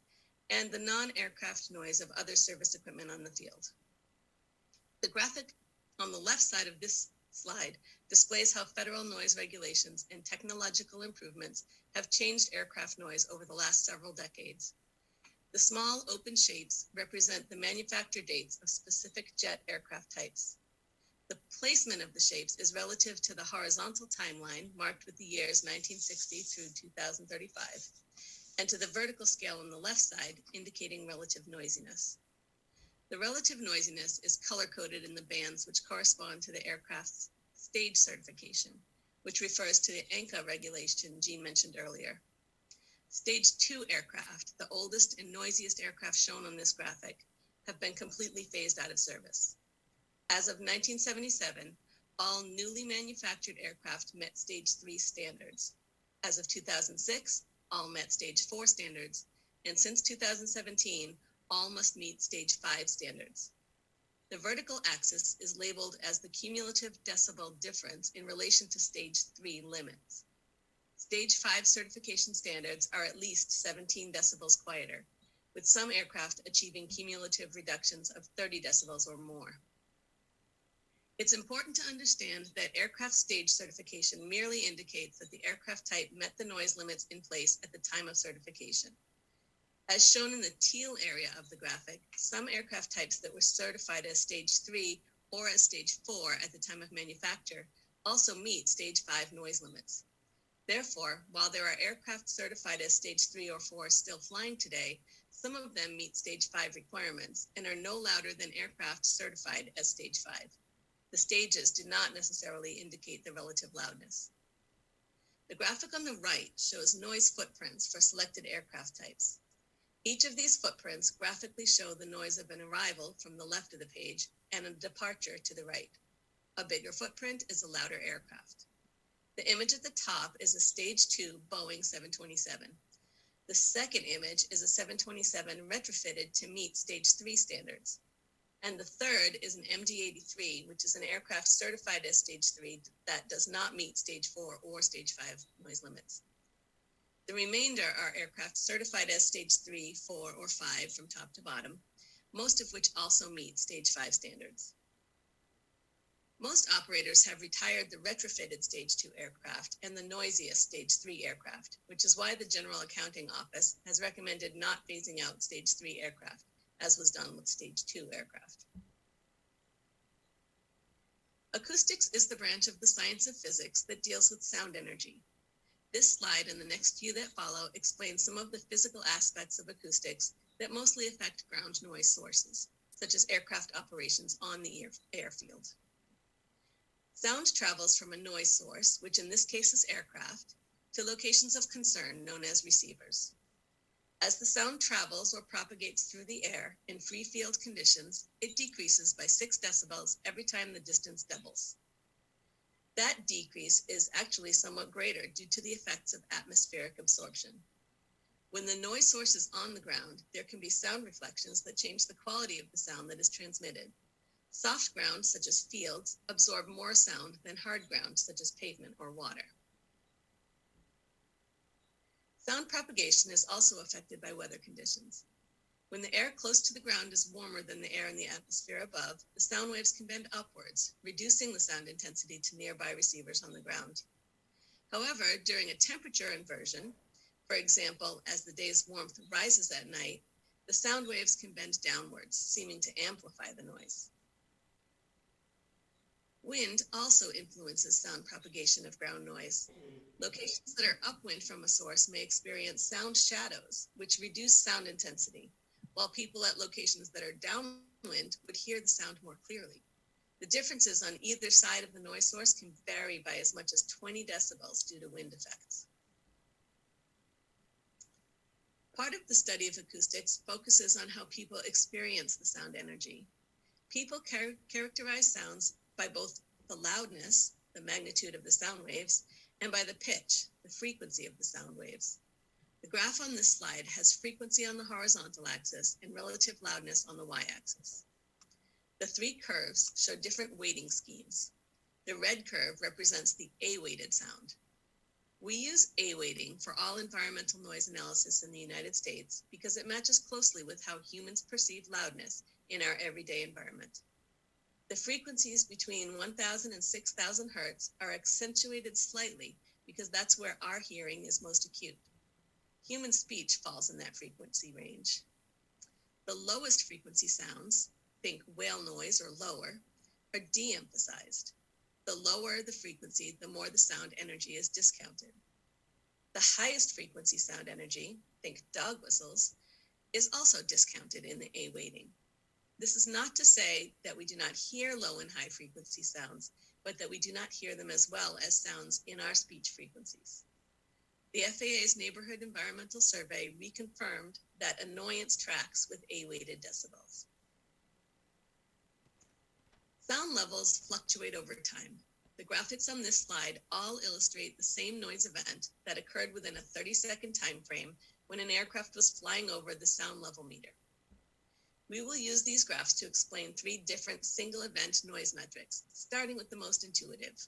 and the non-aircraft noise of other service equipment on the field. The graphic on the left side of this slide displays how federal noise regulations and technological improvements have changed aircraft noise over the last several decades. The small open shapes represent the manufacture dates of specific jet aircraft types. The placement of the shapes is relative to the horizontal timeline marked with the years 1960 through 2035, and to the vertical scale on the left side indicating relative noisiness. The relative noisiness is color-coded in the bands which correspond to the aircraft's stage certification, which refers to the ANCA regulation Jean mentioned earlier. Stage 2 aircraft, the oldest and noisiest aircraft shown on this graphic, have been completely phased out of service. As of 1977, all newly manufactured aircraft met Stage 3 standards. As of 2006, all met Stage 4 standards, and since 2017, all must meet Stage 5 standards. The vertical axis is labeled as the cumulative decibel difference in relation to Stage 3 limits. Stage 5 certification standards are at least 17 decibels quieter, with some aircraft achieving cumulative reductions of 30 decibels or more. It's important to understand that aircraft stage certification merely indicates that the aircraft type met the noise limits in place at the time of certification. As shown in the teal area of the graphic, some aircraft types that were certified as Stage 3 or as Stage 4 at the time of manufacture also meet Stage 5 noise limits. Therefore, while there are aircraft certified as Stage 3 or 4 still flying today, some of them meet Stage 5 requirements and are no louder than aircraft certified as Stage 5. The stages do not necessarily indicate the relative loudness. The graphic on the right shows noise footprints for selected aircraft types. Each of these footprints graphically show the noise of an arrival from the left of the page and a departure to the right. A bigger footprint is a louder aircraft. The image at the top is a Stage 2 Boeing 727. The second image is a 727 retrofitted to meet Stage 3 standards. And the third is an MD-83, which is an aircraft certified as Stage 3 that does not meet Stage 4 or Stage 5 noise limits. The remainder are aircraft certified as Stage 3, 4, or 5 from top to bottom, most of which also meet Stage 5 standards. Most operators have retired the retrofitted Stage 2 aircraft and the noisiest Stage 3 aircraft, which is why the General Accounting Office has recommended not phasing out Stage 3 aircraft, as was done with Stage 2 aircraft. Acoustics is the branch of the science of physics that deals with sound energy. This slide and the next few that follow explain some of the physical aspects of acoustics that mostly affect ground noise sources, such as aircraft operations on the airfield. Sound travels from a noise source, which in this case is aircraft, to locations of concern known as receivers. As the sound travels or propagates through the air in free field conditions, it decreases by 6 decibels every time the distance doubles. That decrease is actually somewhat greater due to the effects of atmospheric absorption. When the noise source is on the ground, there can be sound reflections that change the quality of the sound that is transmitted. Soft ground, such as fields, absorb more sound than hard ground, such as pavement or water. Sound propagation is also affected by weather conditions. When the air close to the ground is warmer than the air in the atmosphere above, the sound waves can bend upwards, reducing the sound intensity to nearby receivers on the ground. However, during a temperature inversion, for example, as the day's warmth rises at night, the sound waves can bend downwards, seeming to amplify the noise. Wind also influences sound propagation of ground noise. Locations that are upwind from a source may experience sound shadows, which reduce sound intensity, while people at locations that are downwind would hear the sound more clearly. The differences on either side of the noise source can vary by as much as 20 decibels due to wind effects. Part of the study of acoustics focuses on how people experience the sound energy. People characterize sounds by both the loudness, the magnitude of the sound waves, and by the pitch, the frequency of the sound waves. The graph on this slide has frequency on the horizontal axis and relative loudness on the y-axis. The three curves show different weighting schemes. The red curve represents the A-weighted sound. We use A weighting for all environmental noise analysis in the United States because it matches closely with how humans perceive loudness in our everyday environment. The frequencies between 1,000 and 6,000 hertz are accentuated slightly because that's where our hearing is most acute. Human speech falls in that frequency range. The lowest frequency sounds, think whale noise or lower, are de-emphasized. The lower the frequency, the more the sound energy is discounted. The highest frequency sound energy, think dog whistles, is also discounted in the A weighting. This is not to say that we do not hear low and high frequency sounds, but that we do not hear them as well as sounds in our speech frequencies. The FAA's Neighborhood Environmental Survey reconfirmed that annoyance tracks with A-weighted decibels. Sound levels fluctuate over time. The graphics on this slide all illustrate the same noise event that occurred within a 30-second time frame when an aircraft was flying over the sound level meter. We will use these graphs to explain three different single event noise metrics, starting with the most intuitive.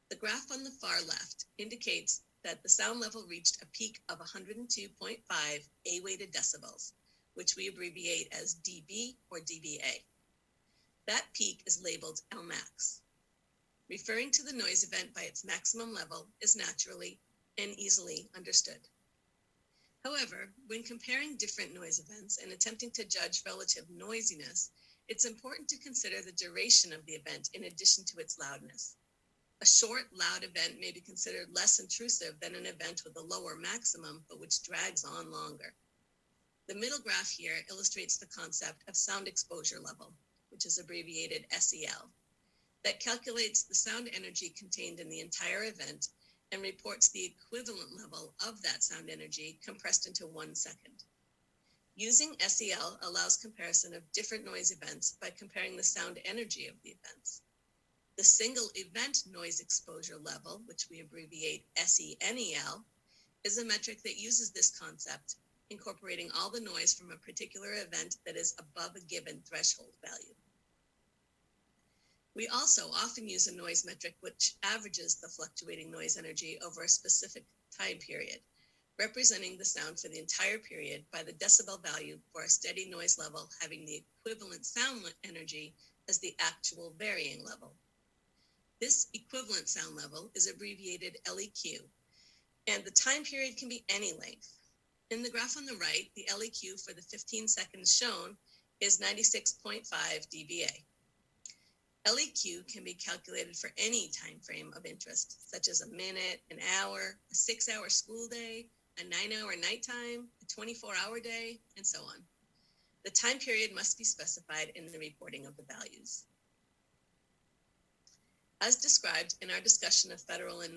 The graph on the far left indicates that the sound level reached a peak of 102.5 A-weighted decibels, which we abbreviate as dB or dBA. That peak is labeled Lmax. Referring to the noise event by its maximum level is naturally and easily understood. However, when comparing different noise events and attempting to judge relative noisiness, it's important to consider the duration of the event in addition to its loudness. A short, loud event may be considered less intrusive than an event with a lower maximum, but which drags on longer. The middle graph here illustrates the concept of sound exposure level, which is abbreviated SEL, that calculates the sound energy contained in the entire event and reports the equivalent level of that sound energy compressed into 1 second. Using SEL allows comparison of different noise events by comparing the sound energy of the events. The single event noise exposure level, which we abbreviate SENEL, is a metric that uses this concept, incorporating all the noise from a particular event that is above a given threshold value. We also often use a noise metric which averages the fluctuating noise energy over a specific time period, representing the sound for the entire period by the decibel value for a steady noise level having the equivalent sound energy as the actual varying level. This equivalent sound level is abbreviated LEQ, and the time period can be any length. In the graph on the right, the LEQ for the 15 seconds shown is 96.5 dBA. LEQ can be calculated for any time frame of interest, such as a minute, an hour, a 6-hour school day, a 9-hour nighttime, a 24-hour day, and so on. The time period must be specified in the reporting of the values. As described in our discussion of federal and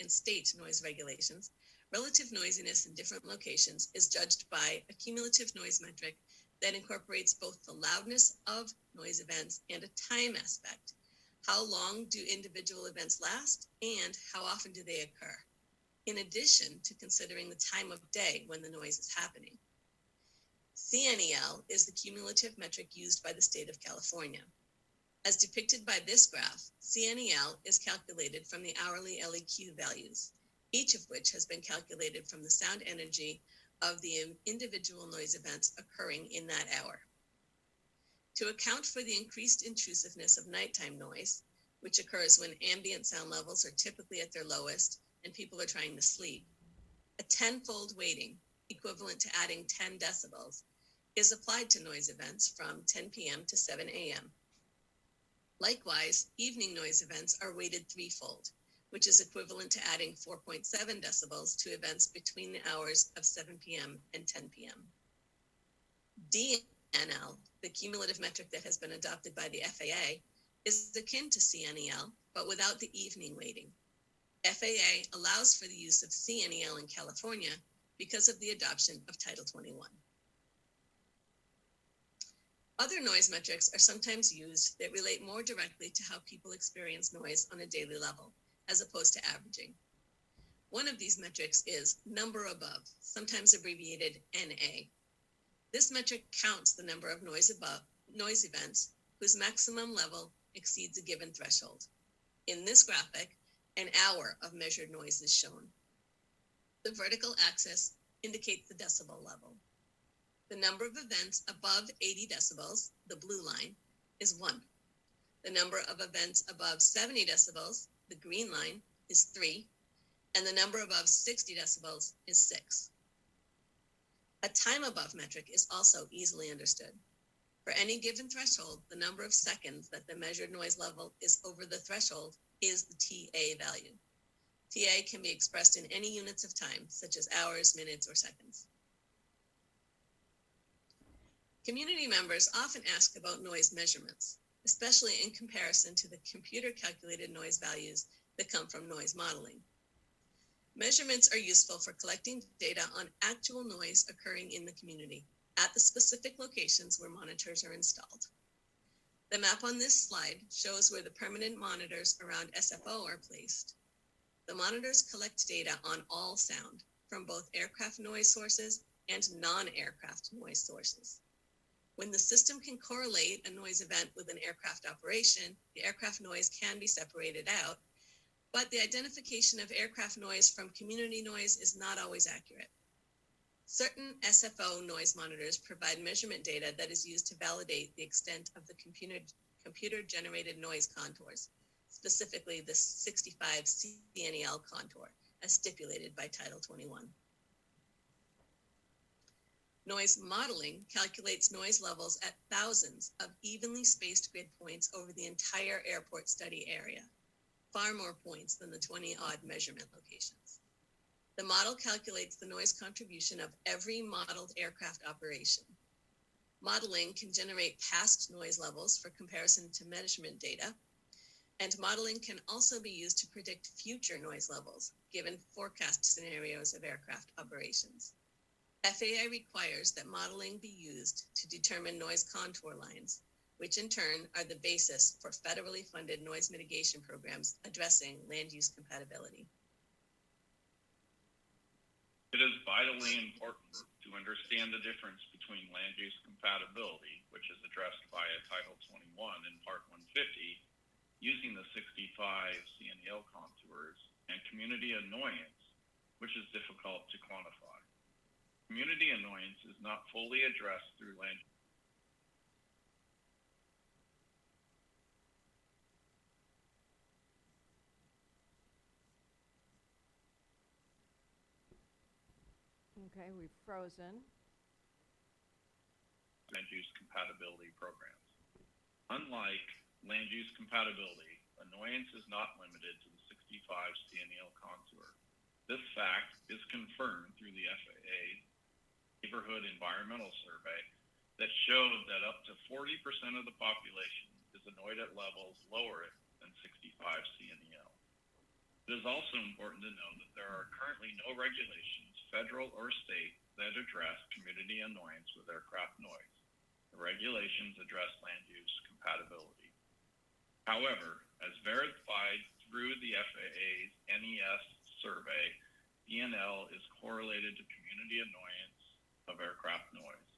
state noise regulations, relative noisiness in different locations is judged by a cumulative noise metric that incorporates both the loudness of noise events and a time aspect. How long do individual events last, and how often do they occur? In addition to considering the time of day when the noise is happening. CNEL is the cumulative metric used by the state of California. As depicted by this graph, CNEL is calculated from the hourly LEQ values, each of which has been calculated from the sound energy of the individual noise events occurring in that hour. To account for the increased intrusiveness of nighttime noise, which occurs when ambient sound levels are typically at their lowest and people are trying to sleep, a 10-fold weighting, equivalent to adding 10 decibels, is applied to noise events from 10 p.m. to 7 a.m. Likewise, evening noise events are weighted threefold, which is equivalent to adding 4.7 decibels to events between the hours of 7 p.m. and 10 p.m. DNL, the cumulative metric that has been adopted by the FAA, is akin to CNEL, but without the evening weighting. FAA allows for the use of CNEL in California because of the adoption of Title 21. Other noise metrics are sometimes used that relate more directly to how people experience noise on a daily level, as opposed to averaging. One of these metrics is number above, sometimes abbreviated NA. This metric counts the number of noise events whose maximum level exceeds a given threshold. In this graphic, an hour of measured noise is shown. The vertical axis indicates the decibel level. The number of events above 80 decibels, the blue line, is 1. The number of events above 70 decibels, the green line, is 3. And the number above 60 decibels is 6. A time above metric is also easily understood. For any given threshold, the number of seconds that the measured noise level is over the threshold is the TA value. TA can be expressed in any units of time, such as hours, minutes, or seconds. Community members often ask about noise measurements, especially in comparison to the computer-calculated noise values that come from noise modeling. Measurements are useful for collecting data on actual noise occurring in the community at the specific locations where monitors are installed. The map on this slide shows where the permanent monitors around SFO are placed. The monitors collect data on all sound from both aircraft noise sources and non-aircraft noise sources. When the system can correlate a noise event with an aircraft operation, the aircraft noise can be separated out, but the identification of aircraft noise from community noise is not always accurate. Certain SFO noise monitors provide measurement data that is used to validate the extent of the computer-generated noise contours, specifically the 65 CNEL contour, as stipulated by Title 21. Noise modeling calculates noise levels at thousands of evenly spaced grid points over the entire airport study area, far more points than the 20-odd measurement locations. The model calculates the noise contribution of every modeled aircraft operation. Modeling can generate past noise levels for comparison to measurement data, and modeling can also be used to predict future noise levels, given forecast scenarios of aircraft operations. FAA requires that modeling be used to determine noise contour lines, which in turn are the basis for federally funded noise mitigation programs addressing land use compatibility. It is vitally important to understand the difference between land use compatibility, which is addressed via Title 21 in Part 150, using the 65 CNEL contours, and community annoyance, which is difficult to quantify. Community annoyance is not fully addressed through land. Okay, we've frozen. Land use compatibility programs. Unlike land use compatibility, annoyance is not limited to the 65 CNEL contour. This fact is confirmed through the FAA Neighborhood Environmental Survey that showed that up to 40% of the population is annoyed at levels lower than 65 CNEL. It is also important to know that there are currently no regulations, federal or state, that address community annoyance with aircraft noise. The regulations address land use compatibility. However, as verified through the FAA's NES survey, DNL is correlated to community annoyance of aircraft noise.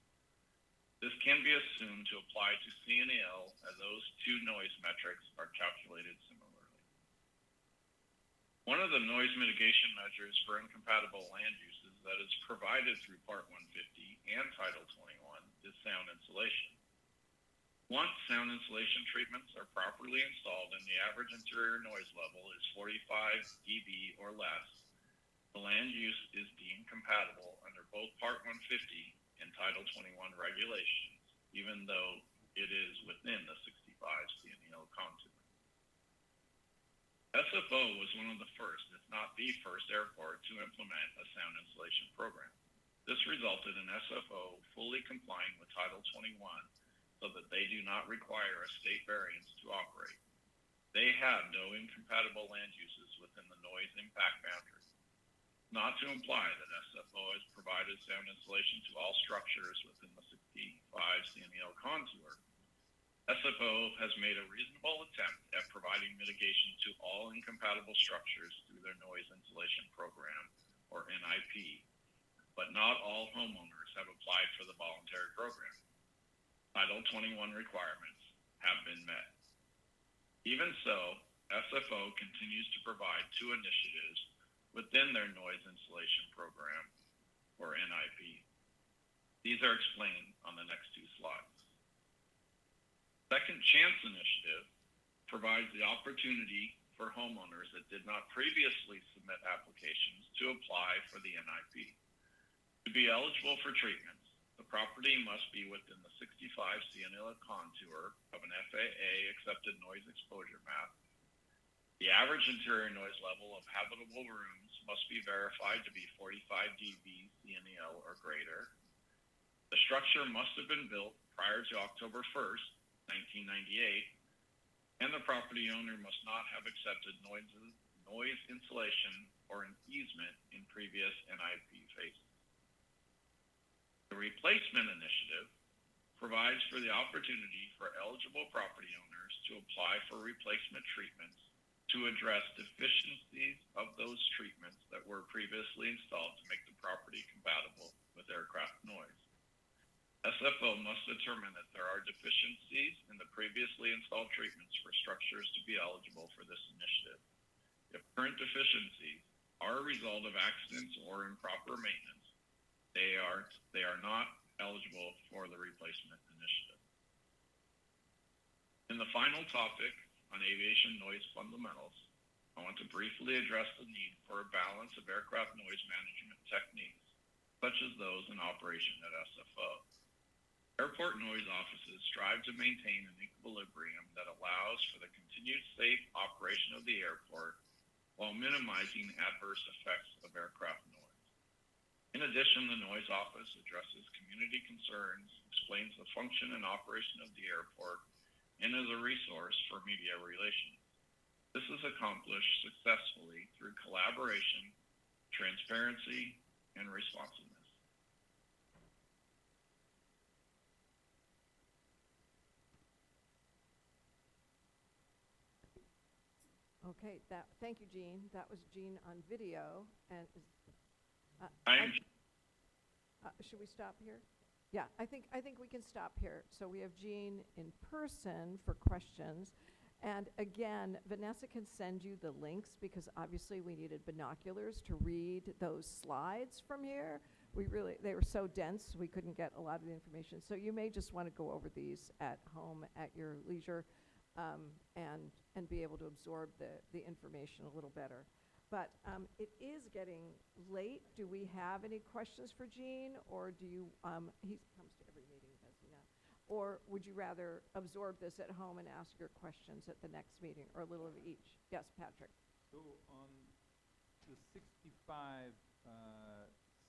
This can be assumed to apply to CNEL, as those two noise metrics are calculated similarly. One of the noise mitigation measures for incompatible land uses that is provided through Part 150 and Title 21 is sound insulation. Once sound insulation treatments are properly installed and the average interior noise level is 45 dB or less, the land use is deemed compatible under both Part 150 and Title 21 regulations, even though it is within the 65 CNEL contour. SFO was one of the first, if not the first airport to implement a sound insulation program. This resulted in SFO fully complying with Title 21 so that they do not require a state variance to operate. They have no incompatible land uses within the noise impact boundary. Not to imply that SFO has provided sound insulation to all structures within the 65 CNEL contour, SFO has made a reasonable attempt at providing mitigation to all incompatible structures through their noise insulation program, or NIP, but not all homeowners have applied for the voluntary program. Title 21 requirements have been met. Even so, SFO continues to provide two initiatives within their noise insulation program, or NIP. These are explained on the next two slides. Second Chance Initiative provides the opportunity for homeowners that did not previously submit applications to apply for the NIP. To be eligible for treatments, the property must be within the 65 CNEL contour of an FAA accepted noise exposure map. The average interior noise level of habitable rooms must be verified to be 45 dB CNEL or greater. The structure must have been built prior to October 1st, 1998, and the property owner must not have accepted noise insulation or an easement in previous NIP phases. The Replacement Initiative provides for the opportunity for eligible property owners to apply for replacement treatments to address deficiencies of those treatments that were previously installed to make the property compatible with aircraft noise. SFO must determine that there are deficiencies in the previously installed treatments for structures to be eligible for this initiative. If current deficiencies are a result of accidents or improper maintenance, they are not eligible for the replacement initiative. In the final topic on aviation noise fundamentals, I want to briefly address the need for a balance of aircraft noise management techniques, such as those in operation at SFO. Airport noise offices strive to maintain an equilibrium that allows for the continued safe operation of the airport while minimizing adverse effects of aircraft noise. In addition, the noise office addresses community concerns, explains the function and operation of the airport, and is a resource for media relations. This is accomplished successfully through collaboration, transparency, and responsiveness. Okay, thank you, Jean. That was Jean on video, and should we stop here? Yeah, I think we can stop here. So we have Jean in person for questions, and again, Vanessa can send you the links because obviously we needed binoculars to read those slides from here. They were so dense we couldn't get a lot of the information. So you may just want to go over these at home at your leisure. And be able to absorb the information a little better. But it is getting late. Do we have any questions for Jean, or do you, he comes to every meeting, does he not? Or would you rather absorb this at home and ask your questions at the next meeting, or a little of each? Yes, Patrick. So on the 65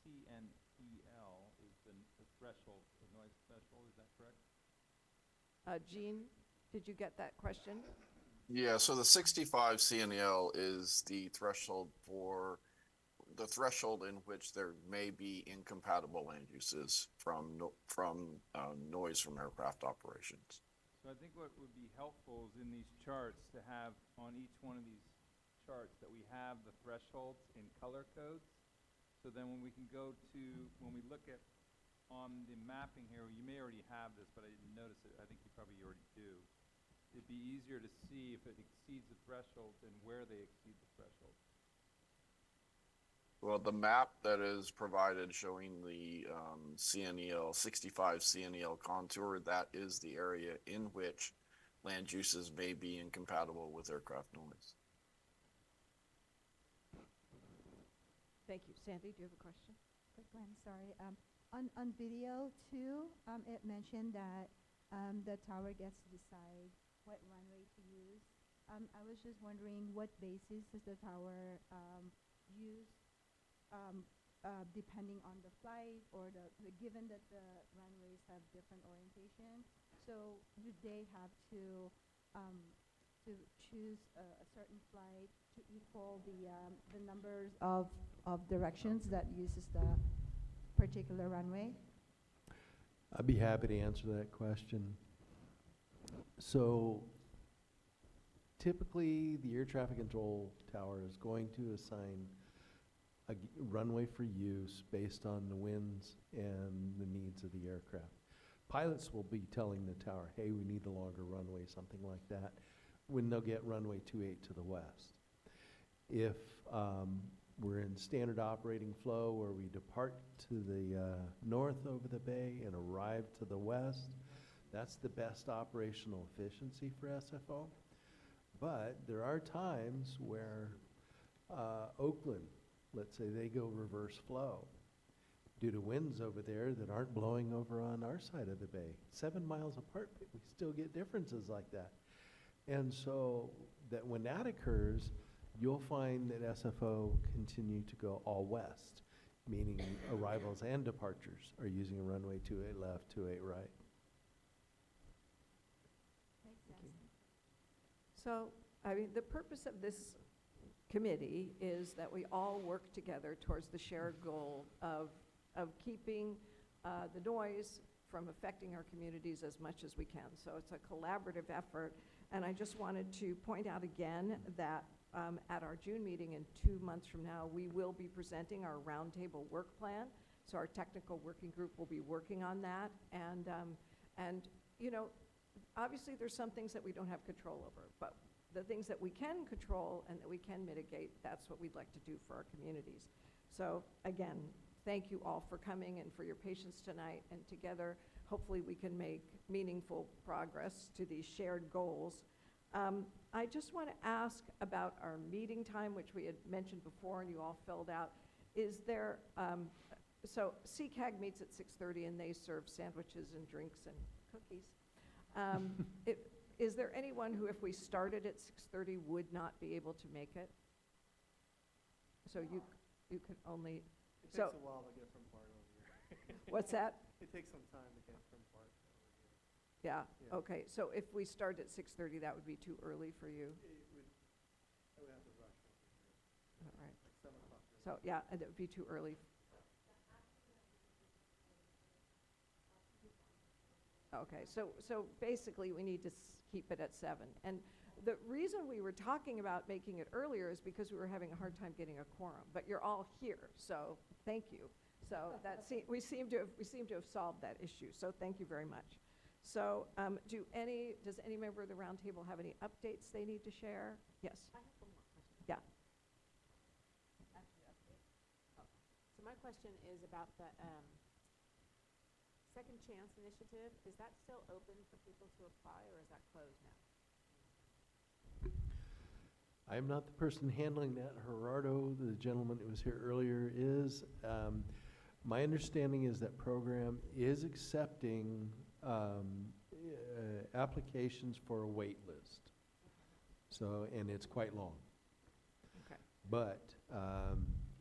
CNEL is the threshold, the noise threshold, is that correct? Jean? Did you get that question? Yeah, so the 65 CNEL is the threshold in which there may be incompatible land uses from noise from aircraft operations. So I think what would be helpful is in these charts to have on each one of these charts that we have the thresholds in color codes. So then when we can go to, when we look at on the mapping here, you may already have this, but I didn't notice it. I think you probably already do. It'd be easier to see if it exceeds the threshold and where they exceed the threshold. Well, the map that is provided showing the 65 CNEL contour, that is the area in which land uses may be incompatible with aircraft noise. Thank you. Sandy, do you have a question? quick one, sorry. On video too, it mentioned that the tower gets to decide what runway to use. I was just wondering what basis does the tower use depending on the flight or given that the runways have different orientation. So do they have to choose a certain flight to equal the numbers of directions that uses the particular runway? I'd be happy to answer that question. So typically, the air traffic control tower is going to assign a runway for use based on the winds and the needs of the aircraft. Pilots will be telling the tower, hey, we need a longer runway, something like that, when they'll get runway 28 to the west. If we're in standard operating flow where we depart to the north over the bay and arrive to the west, that's the best operational efficiency for SFO. But there are times where Oakland, let's say they go reverse flow due to winds over there that aren't blowing over on our side of the bay. 7 miles apart, but we still get differences like that. And so that when that occurs, you'll find that SFO continue to go all west, meaning arrivals and departures are using a runway 28 left, 28 right. So, I mean, the purpose of this committee is that we all work together towards the shared goal of keeping the noise from affecting our communities as much as we can. So it's a collaborative effort. And I just wanted to point out again that at our June meeting in 2 months from now, we will be presenting our roundtable work plan. So our technical working group will be working on that. And you know, obviously there's some things that we don't have control over, but the things that we can control and that we can mitigate, that's what we'd like to do for our communities. So again, thank you all for coming and for your patience tonight, and together, hopefully we can make meaningful progress to these shared goals. I just want to ask about our meeting time, which we had mentioned before and you all filled out. Is there, so CCAG meets at 6:30 and they serve sandwiches and drinks and cookies. Is there anyone who, if we started at 6:30, would not be able to make it? So you could only. It takes a while to get from part over here. What's that? It takes some time to get from part over here. Yeah, Yeah. okay. So if we start at 6:30, that would be too early for you? I would have to rush over here. All right. Like 7 o'clock. So, yeah, and it would be too early. Okay, so basically, we need to keep it at 7. And the reason we were talking about making it earlier is because we were having a hard time getting a quorum. But you're all here, so thank you. So we seem to have solved that issue. So thank you very much. So does any member of the roundtable have any updates they need to share? Yes. I have one more question. Yeah. Actually, update. Oh. So my question is about the Second Chance Initiative. Is that still open for people to apply, or is that closed now? I'm not the person handling that. Gerardo, the gentleman who was here earlier, is. My understanding is that program is accepting applications for a wait list. So, and it's quite long. Okay. But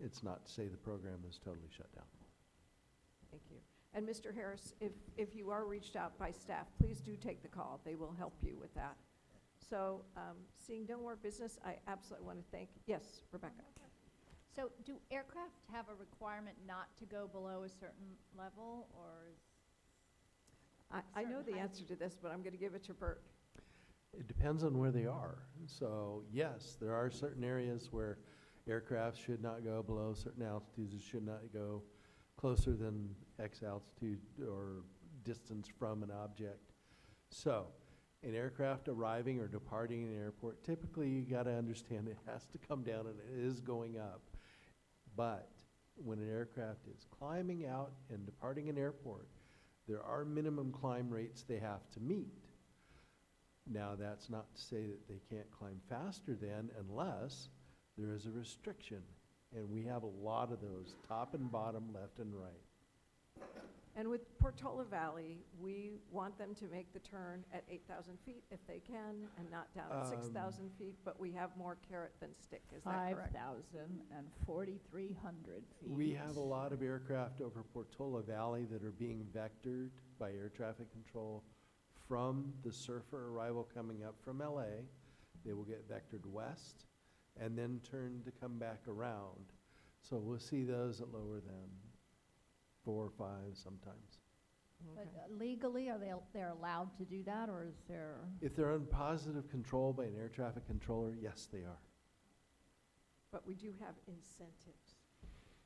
it's not to say the program is totally shut down. Thank you. And Mr. Harris, if you are reached out by staff, please do take the call. They will help you with that. So seeing no more business, I absolutely want to thank, yes, Rebecca. So do aircraft have a requirement not to go below a certain level, or is I know the answer to this, but I'm going to give it to Bert. It depends on where they are. So yes, there are certain areas where aircraft should not go below certain altitudes. It should not go closer than X altitude or distance from an object. So an aircraft arriving or departing an airport, typically you got to understand it has to come down and it is going up. But when an aircraft is climbing out and departing an airport, there are minimum climb rates they have to meet. Now, that's not to say that they can't climb faster than, unless there is a restriction. And we have a lot of those, top and bottom, left and right. And with Portola Valley, we want them to make the turn at 8,000 feet if they can, and not down at 6,000 feet, but we have more carrot than stick, is that correct? 5,000 and 4,300 feet. We have a lot of aircraft over Portola Valley that are being vectored by air traffic control from the surfer arrival coming up from LA. They will get vectored west and then turn to come back around. So we'll see those at lower than 4 or 5 sometimes. But legally, are they're allowed to do that, or is there? If they're on positive control by an air traffic controller, yes, they are. But we do have incentives.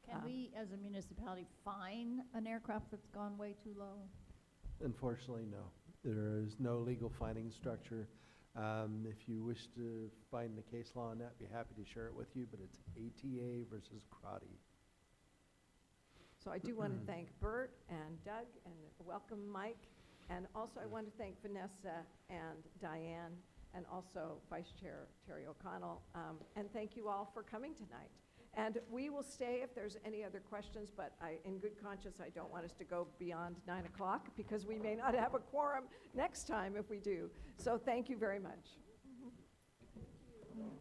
Can we, as a municipality, fine an aircraft that's gone way too low? Unfortunately, no. There is no legal fining structure. If you wish to find the case law on that, I'd be happy to share it with you, but it's ATA versus CROTI. So I do want to thank Bert and Doug, and welcome Mike. And also I want to thank Vanessa and Diane, and also Vice Chair Terry O'Connell. And thank you all for coming tonight. And we will stay if there's any other questions, but in good conscience, I don't want us to go beyond 9 o'clock because we may not have a quorum next time if we do. So thank you very much. Thank you.